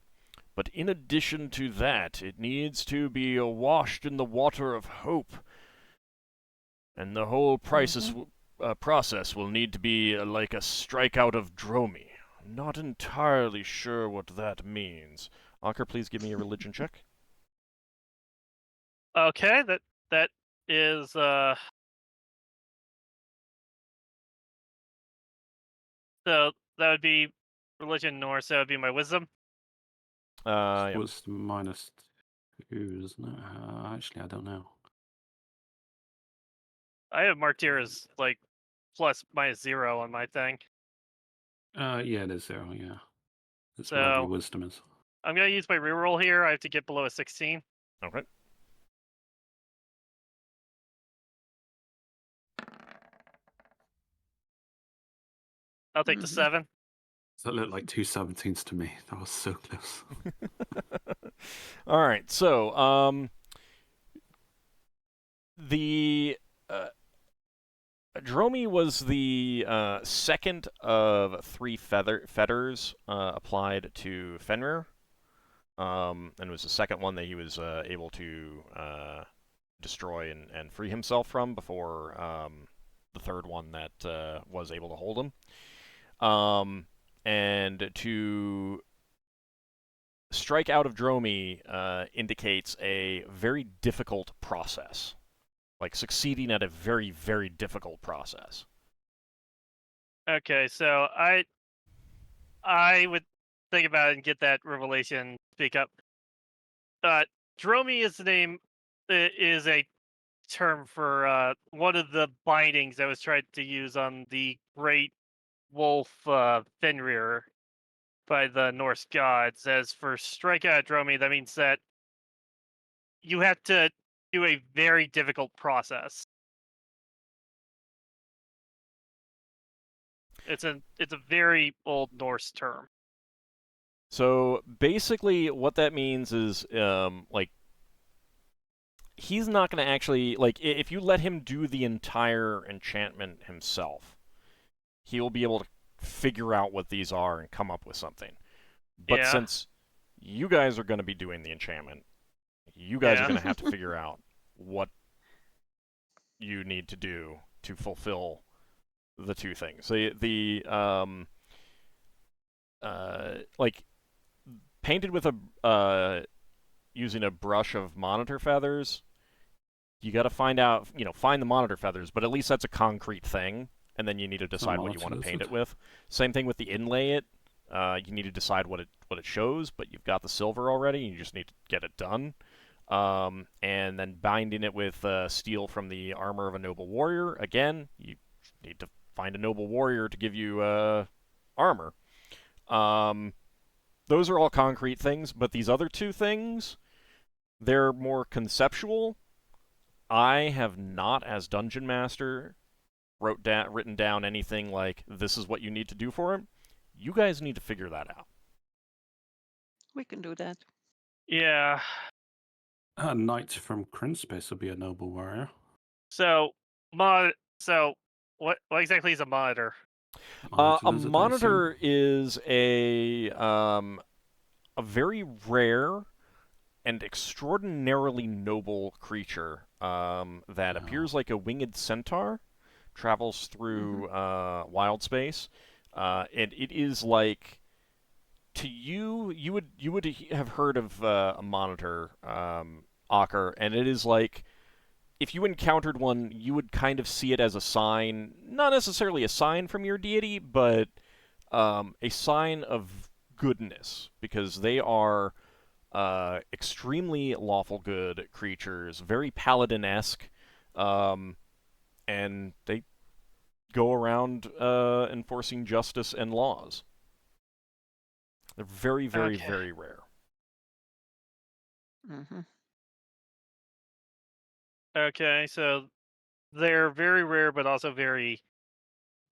But in addition to that, it needs to be washed in the water of hope, and the whole process will need to be like a strike out of Dromi. I'm not entirely sure what that means. Ockar, please give me a religion check. Okay, that is so that would be religion Norse, that would be my wisdom. Yeah. Was minus 2, isn't it? Actually, I don't know. I have marked here as like plus minus 0 on my thing. Yeah, it is 0, yeah. It's So- whatever your wisdom is. I'm gonna use my reroll here. I have to get below a 16. Okay. I'll take the 7. That looked like 2 17s to me. That was so close. All right. So, the Dromi was the second of 3 fetters applied to Fenrir, and was the second one that he was able to destroy and free himself from before the third one that was able to hold him. And to strike out of Dromi indicates a very difficult process. Like succeeding at a very, very difficult process. Okay, so I would think about it and get that revelation. Speak up. Dromi is the name. Is a term for one of the bindings I was trying to use on the great wolf Fenrir by the Norse gods. As for strike out Dromi, that means that you have to do a very difficult process. It's a very old Norse term. So basically, what that means is, like, he's not going to actually, like, if you let him do the entire enchantment himself, he will be able to figure out what these are and come up with something. But Yeah. since you guys are going to be doing the enchantment, you guys are Yeah. going to have to figure out what you need to do to fulfill the two things. Like, painted with a using a brush of monitor feathers, you got to find the monitor feathers, but at least that's a concrete thing, and then you need to decide what you want to paint it with. Same thing with the inlay it. You need to decide what it shows, but you've got the silver already, and you just need to get it done. And then binding it with steel from the armor of a noble warrior. Again, you need to find a noble warrior to give you armor. Those are all concrete things, but these other two things, they're more conceptual. I have not, as Dungeon Master, written down anything like, this is what you need to do for him. You guys need to figure that out. we can do that. Yeah. A knight from Crinspace would be a noble warrior. So So what exactly is a monitor? Monitor A lizard, I assume. monitor is a very rare and extraordinarily noble creature that appears like a winged centaur, travels through wild space, and it is like, to you, you would have heard of a monitor, Ockar, and it is like, if you encountered one, you would kind of see it as a sign, not necessarily a sign from your deity, but a sign of goodness, because they are extremely lawful good creatures, very paladin-esque, and they go around enforcing justice and laws. They're very, very, Okay. very rare. Mm-hmm. Okay, so they're very rare, but also very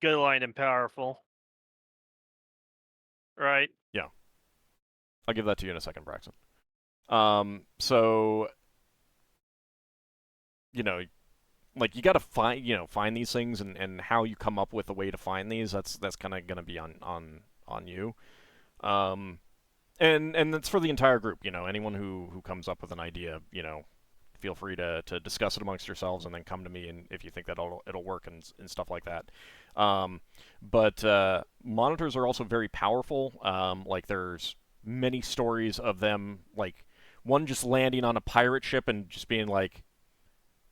good aligned and powerful. Right? Yeah. I'll give that to you in a second, Braxon. So, you know, like, you gotta find these things, and how you come up with a way to find these, that's kind of gonna be on you. And that's for the entire group. Anyone who comes up with an idea, feel free to discuss it amongst yourselves, and then come to me, and if you think that it'll work, and stuff like that. But monitors are also very powerful. Like, there's many stories of them, like one just landing on a pirate ship and just being like,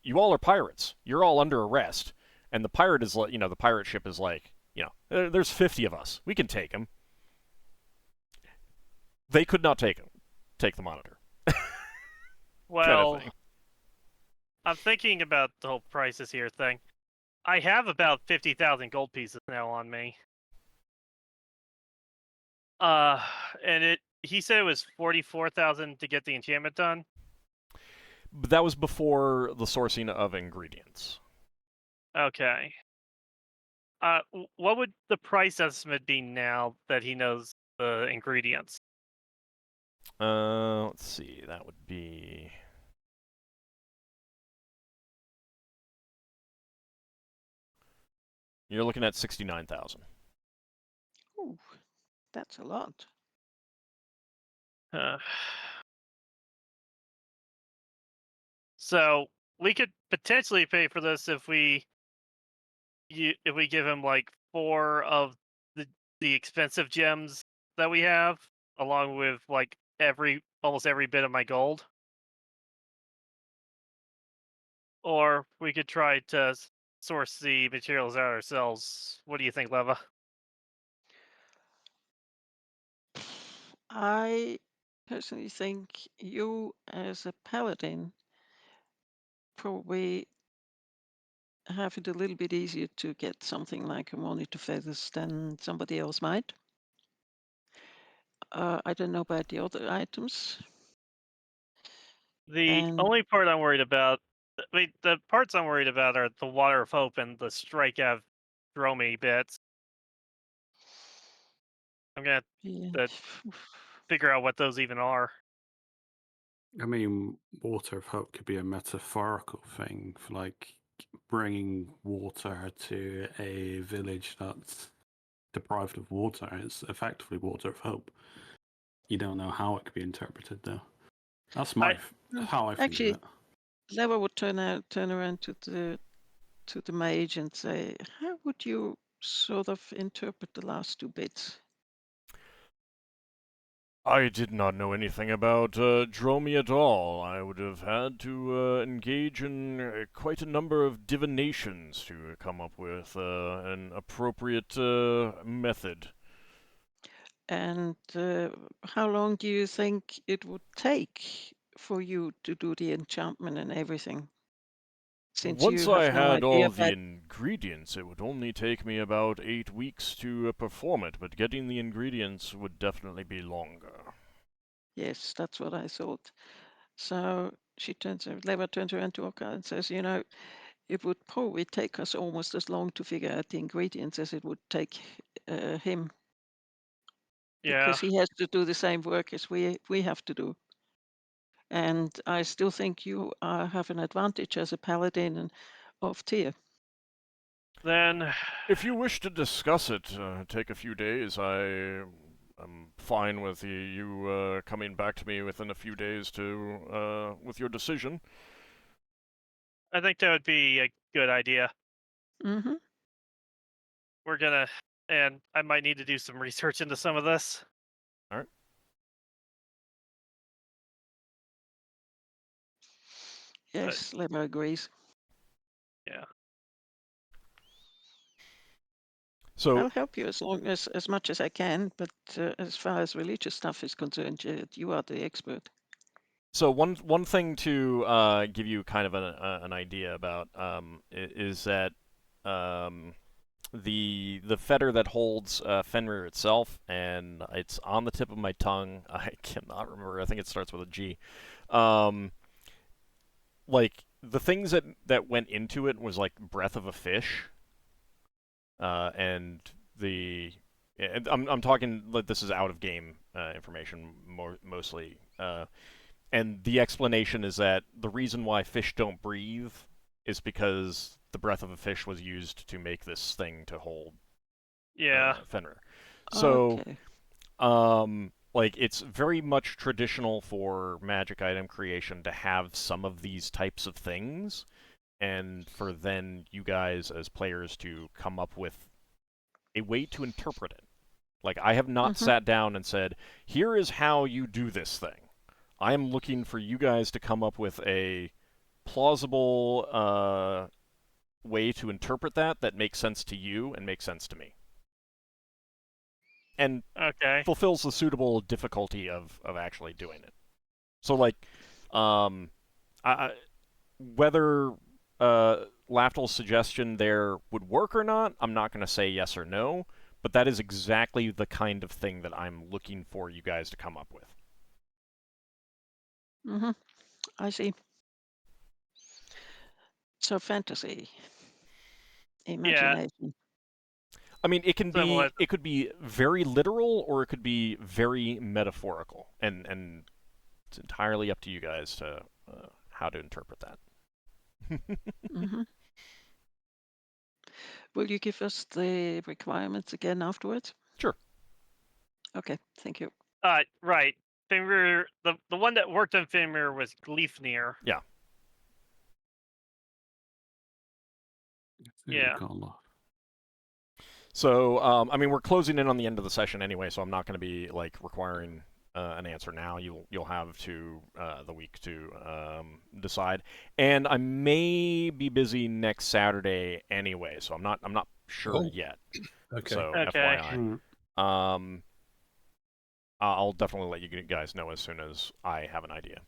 "You all are pirates. You're all under arrest." And the pirate is like, the pirate ship is like, "There's 50 of us. We can take him." They could not take the monitor. Well, kind of I'm thinking about the whole prices here thing. I have about 50,000 gold pieces now on me. And he said it was 44,000 to get the enchantment done. But that was before the sourcing of ingredients. Okay. What would the price estimate be now that he knows the ingredients? Let's see. That would be... You're looking at 69,000. Ooh, that's a lot. So we could potentially pay for this if we give him like 4 of the expensive gems that we have, along with like almost every bit of my gold. Or we could try to source the materials out ourselves. What do you think, Leva? I personally think you, as a paladin, probably have it a little bit easier to get something like a monitor feathers than somebody else might. I don't know about the other items. The And only part I'm worried about, the parts I'm worried about are the Water of Hope and the Strike Av Dromi bits. I'm gonna yeah, have to figure out what those even are. I mean, Water of Hope could be a metaphorical thing for, like, bringing water to a village that's deprived of water. It's effectively Water of Hope. You don't know how it could be interpreted, though. That's how I think actually, of it. Leva would turn around to the mage and say, "How would you sort of interpret the last 2 bits?" I did not know anything about Dromi at all. I would have had to engage in quite a number of divinations to come up with an appropriate method. And how long do you think it would take for you to do the enchantment and everything? Since Once you I have no had idea all the about... ingredients, it would only take me about 8 weeks to perform it, but getting the ingredients would definitely be longer. Yes, that's what I thought. So Leva turns around to Ockar and says, it would probably take us almost as long to figure out the ingredients as it would take him. Yeah. because he has to do the same work as we have to do. And I still think you have an advantage as a paladin of tier. Then, If you wish to discuss it, take a few days. I'm fine with you coming back to me within a few days with your decision. I think that would be a good idea. Mm-hmm. And I might need to do some research into some of this. All right. Yes, Levo agrees. Yeah. So I'll help you as much as I can, but as far as religious stuff is concerned, you are the expert. So one thing to give you kind of an idea about is that the fetter that holds Fenrir itself, and it's on the tip of my tongue. I cannot remember. I think it starts with a G. Like the things that went into it was like breath of a fish, and the. And I'm talking like this is out of game information mostly. And the explanation is that the reason why fish don't breathe is because the breath of a fish was used to make this thing to hold Fenrir. So, Okay. like, it's very much traditional for magic item creation to have some of these types of things, and for then you guys as players to come up with a way to interpret it. Like, I have not sat down and said, here is how you do this thing. I am looking for you guys to come up with a plausible way to interpret that makes sense to you and makes sense to me. And fulfills the suitable difficulty of actually doing it. So, like, whether Lafdul's suggestion there would work or not, I'm not going to say yes or no, but that is exactly the kind of thing that I'm looking for you guys to come up with. Mm-hmm. I see. So fantasy, imagination. Yeah. I mean, it could be very literal or it could be very metaphorical, and it's entirely up to you guys to how to interpret that. Mm-hmm. Will you give us the requirements again afterwards? Sure. Okay, thank you. Right. Fenrir, the one that worked on Fenrir was Gleifnir. Yeah. Yeah. So, I mean, we're closing in on the end of the session anyway, so I'm not going to be like requiring an answer now. You'll have to the week to decide, and I may be busy next Saturday anyway, so I'm not sure yet. Okay. So FYI. I'll definitely let you guys know as soon as I have an idea.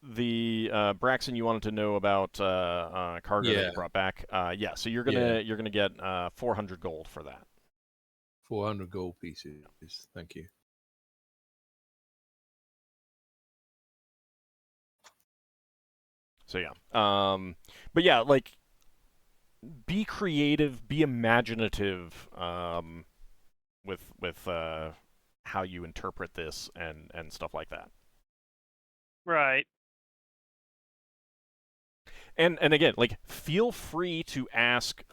The Braxon, you wanted to know about cargo that you brought back. Yeah, so you're gonna get 400 gold for that. 400 gold pieces. Thank you. So yeah, but yeah, like be creative, be imaginative with how you interpret this and stuff like that. Right. And again, like feel free to ask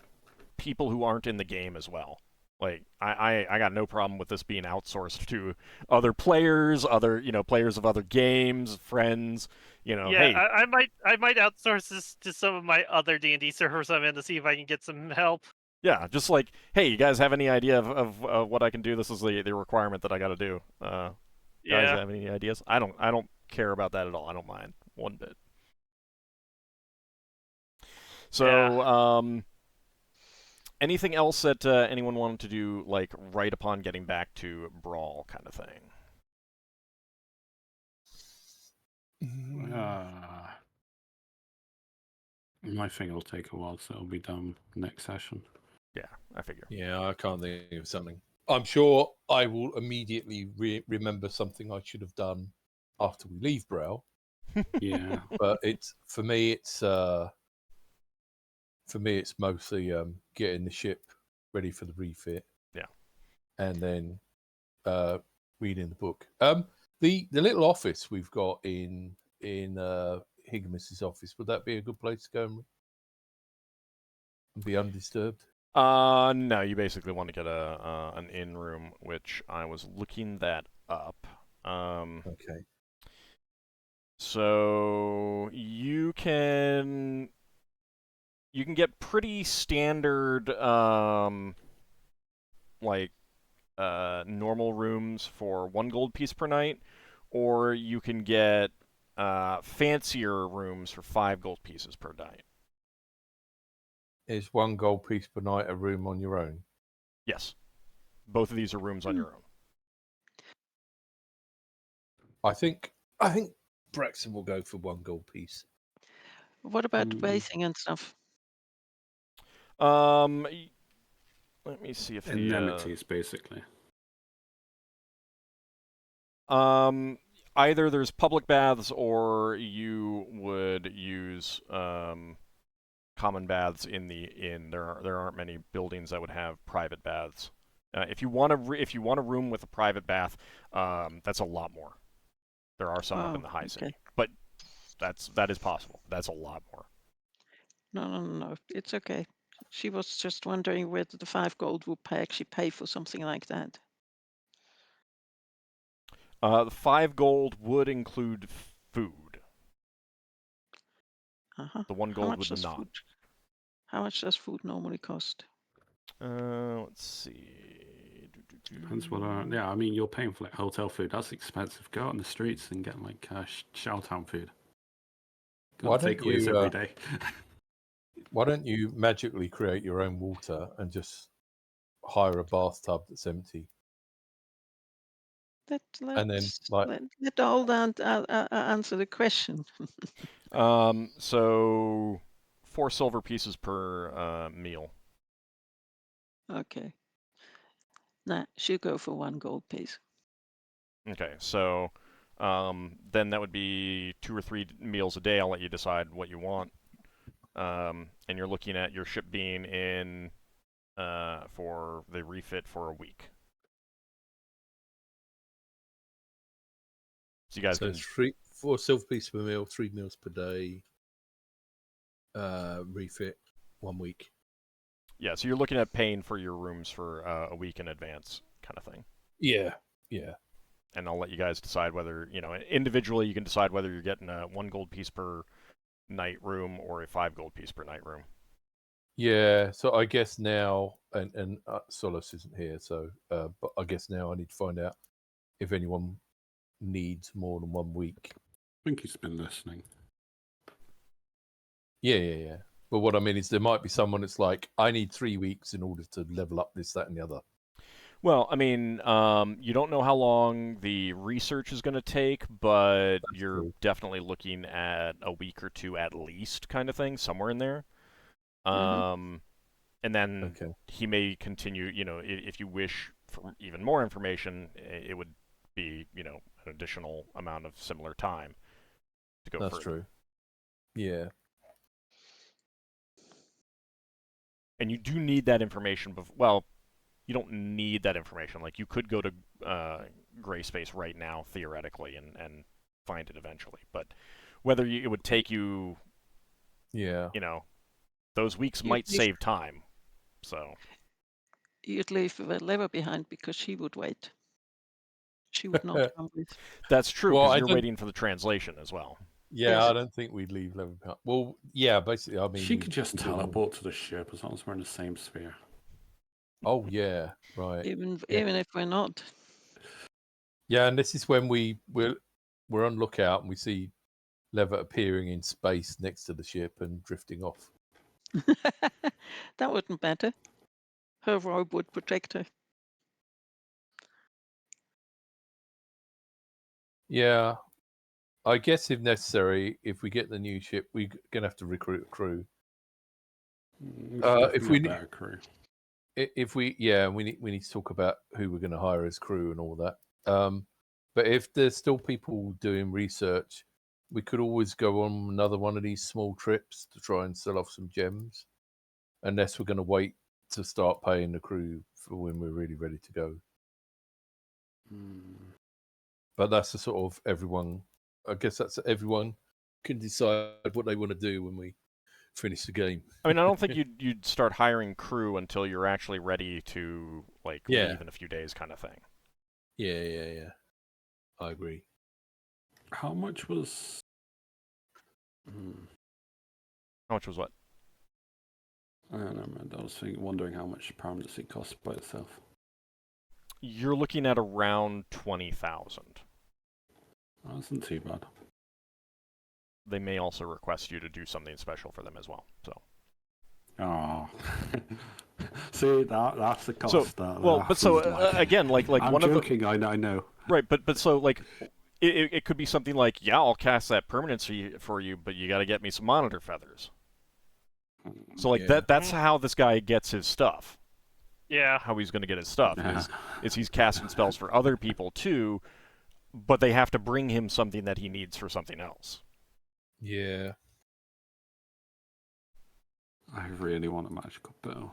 people who aren't in the game as well. Like I got no problem with this being outsourced to other players, players of other games, friends. Yeah, hey, I might outsource this to some of my other D&D servers I'm in to see if I can get some help. Yeah, just like, hey, you guys have any idea of what I can do? This is the requirement that I got to do. Guys have any ideas? I don't care about that at all. I don't mind one bit. So, anything else that anyone wanted to do, like right upon getting back to Bral, kind of thing? My thing will take a while, so it'll be done next session. Yeah, I figure. Yeah, I can't think of something. I'm sure I will immediately remember something I should have done after we leave Bral. Yeah, but for me, it's mostly getting the ship ready for the refit. Yeah. and then reading the book. The little office we've got in Higgimus's office, would that be a good place to go and be undisturbed? No, you basically want to get an in room, which I was looking that up. Okay. So you can get pretty standard like normal rooms for 1 gold piece per night, or you can get fancier rooms for 5 gold pieces per night. Is 1 gold piece per night a room on your own? Yes. Both of these are rooms on your own. I think Braxon will go for 1 gold piece. What about bathing and stuff? Let me see if Indemnities, basically. Either there's public baths or you would use common baths in the inn. There aren't many buildings that would have private baths. If you want a room with a private bath, that's a lot more. There are some up in the high city, but that is possible. That's a lot more. No. It's okay. She was just wondering whether the 5 gold would actually pay for something like that. The 5 gold would include food. The 1 gold would not. How much does food normally cost? Let's see. Depends what. Yeah, I mean, you're paying for like hotel food. That's expensive. Go out on the streets and get like Shelltown food. Why don't takeaways you every day? Why don't you magically create your own water and just hire a bathtub that's empty? Let Old answer the question. So 4 silver pieces per meal. Okay. Nah, she'll go for 1 gold piece. Okay, so then that would be 2 or 3 meals a day. I'll let you decide what you want. And you're looking at your ship being in for the refit for a week. So you guys can... 4 silver pieces per meal, 3 meals per day. Refit 1 week. Yeah, so you're looking at paying for your rooms for a week in advance, kind of thing. Yeah. And I'll let you guys decide whether, individually you can decide whether you're getting a 1 gold piece per night room or a 5 gold piece per night room. Yeah, so I guess now, and Solas isn't here, so but I guess now I need to find out if anyone needs more than 1 week. I think he's been listening. Yeah. But what I mean is there might be someone that's like, I need 3 weeks in order to level up this, that, and the other. Well, I mean, you don't know how long the research is going to take, but you're definitely looking at a week or 2 at least, kind of thing, somewhere in there. And then he may continue, if you wish for even more information, it would be, an additional amount of similar time to go further. That's true. Yeah. And you do need that information. Well, you don't need that information. Like, you could go to Gray Space right now, theoretically, and find it eventually. But whether it would take you, those weeks might save time. So you'd leave Leva behind because she would wait. She would not come with. That's true, because you're waiting for the translation as well. Yeah, I don't think we'd leave Leva behind. Well, yeah, basically, I mean... She could just teleport to the ship as long as we're in the same sphere. Oh, yeah, right. Even if we're not. Yeah, and this is when we're on lookout and we see Leva appearing in space next to the ship and drifting off. That wouldn't matter. Her robe would protect her. Yeah. I guess if necessary, if we get the new ship, we're going to have to recruit a crew. If we better crew. We need to talk about who we're going to hire as crew and all that. But if there's still people doing research, we could always go on another one of these small trips to try and sell off some gems, unless we're going to wait to start paying the crew for when we're really ready to go. But that's the sort of everyone. I guess that's everyone can decide what they want to do when we finish the game. I mean, I don't think you'd start hiring crew until you're actually ready to leave in a few days, kind of thing. Yeah. I agree. How much was? How much was what? I don't know. I was wondering how much Paramdesi costs by itself. You're looking at around 20,000. That isn't too bad. They may also request you to do something special for them as well. So. Oh, see that's the cost. Again, like I'm one joking. of the, I know. Right, but so like. It could be something like, yeah, I'll cast that permanency for you, but you got to get me some monitor feathers. So that's how this guy gets his stuff. Yeah. How he's going to get his stuff is he's casting spells for other people too, but they have to bring him something that he needs for something else. Yeah. I really want a magical bow.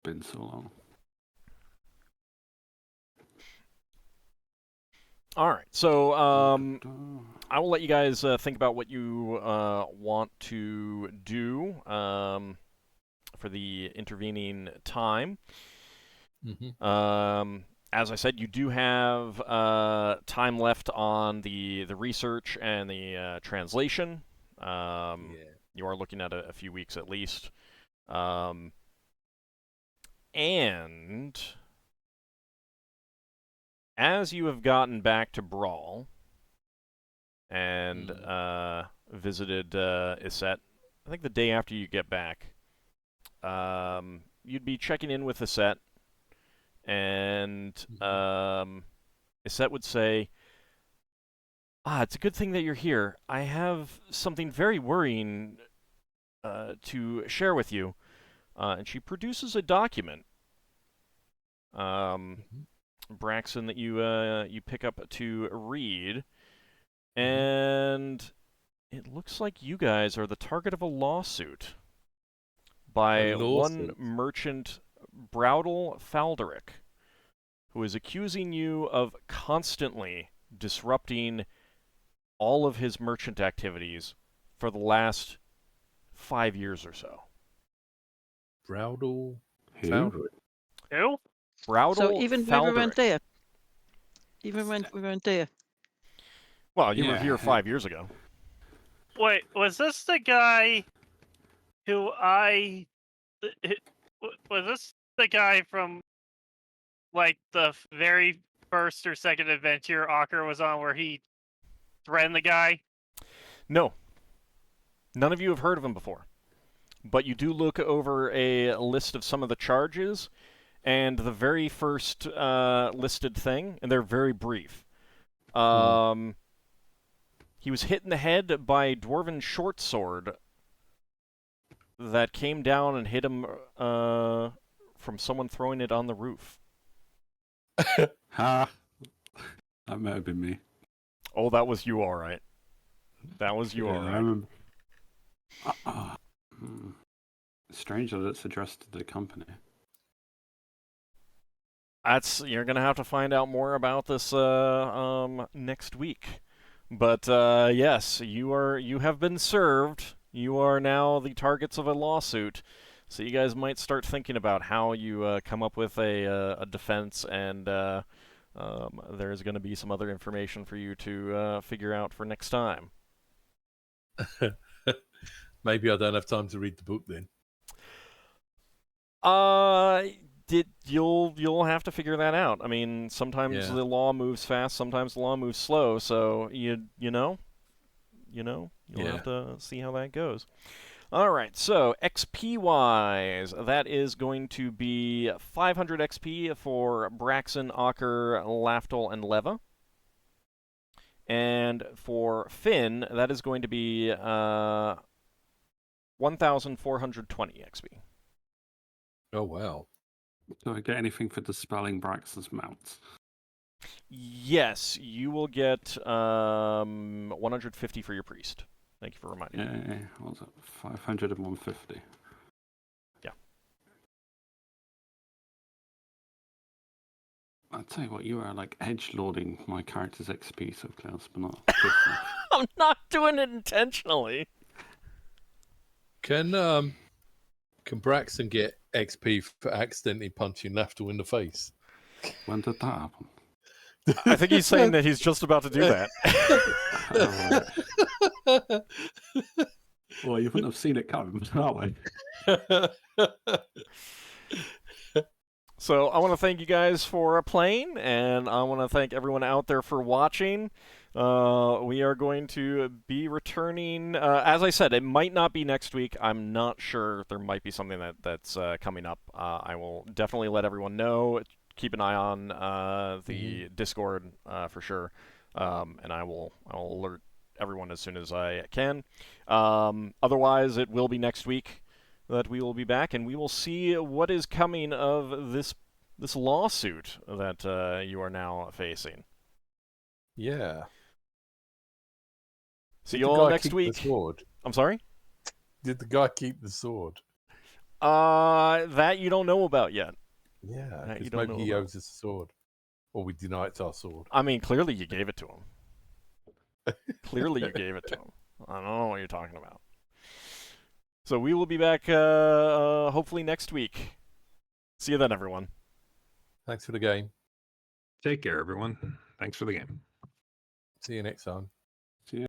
Been so long. All right, so I will let you guys think about what you want to do for the intervening time. Mm-hmm. As I said, you do have time left on the research and the translation. You are looking at a few weeks at least. And as you have gotten back to Bral and visited Iset, I think the day after you get back, you'd be checking in with Iset, and Iset would say, it's a good thing that you're here. I have something very worrying to share with you. And she produces a document, Braxon, that you pick up to read, and it looks like you guys are the target of a lawsuit by one merchant, Braudel Falderic, who is accusing you of constantly disrupting all of his merchant activities for the last 5 years or so. Braudel Falderic. Who? Braudel So even Falderic. when we weren't there. Even when we weren't there. Well, you were here 5 years ago. Wait, was this the guy who was this the guy from like the very first or second adventure Ockar was on where he threatened the guy? No. None of you have heard of him before. But you do look over a list of some of the charges, and the very first listed thing, and they're very brief. He was hit in the head by a dwarven short sword that came down and hit him from someone throwing it on the roof. Ha! That might have been me. Oh, that was you, all right. That was you, all right. Strange that it's addressed to the company. You're gonna have to find out more about this next week. But yes, you have been served. You are now the targets of a lawsuit. So you guys might start thinking about how you come up with a defense, and there's going to be some other information for you to figure out for next time. Maybe I don't have time to read the book then. You'll have to figure that out. I mean, sometimes the law moves fast, sometimes the law moves slow. So you'll have to see how that goes. All right. So XP wise, that is going to be 500 XP for Braxon, Ockar, Lafdul, and Leva. And for Finn, that is going to be 1,420 XP. Oh, wow. Do I get anything for dispelling Braxon's mount? Yes, you will get 150 for your priest. Thank you for reminding me. Yeah, what was it? 500 and 150. Yeah. I'll tell you what, you are like edge loading my character's XP so close, but not. I'm not doing it intentionally. Can Braxon get XP for accidentally punching Lafdul in the face? When did that happen? I think he's saying that he's just about to do that. Well, you wouldn't have seen it coming that way. So I want to thank you guys for playing, and I want to thank everyone out there for watching. We are going to be returning. As I said, it might not be next week. I'm not sure. There might be something that's coming up. I will definitely let everyone know. Keep an eye on the Discord for sure, and I will alert everyone as soon as I can. Otherwise, it will be next week that we will be back, and we will see what is coming of this lawsuit that you are now facing. Yeah. See you all next week. The sword? I'm sorry? Did the guy keep the sword? That you don't know about yet. Yeah, That you because don't maybe know he about. owes us a sword. Or we deny it's our sword. I mean, clearly you gave it to him. Clearly you gave it to him. I don't know what you're talking about. So we will be back hopefully next week. See you then, everyone. Thanks for the game. Take care, everyone. Thanks for the game. See you next time.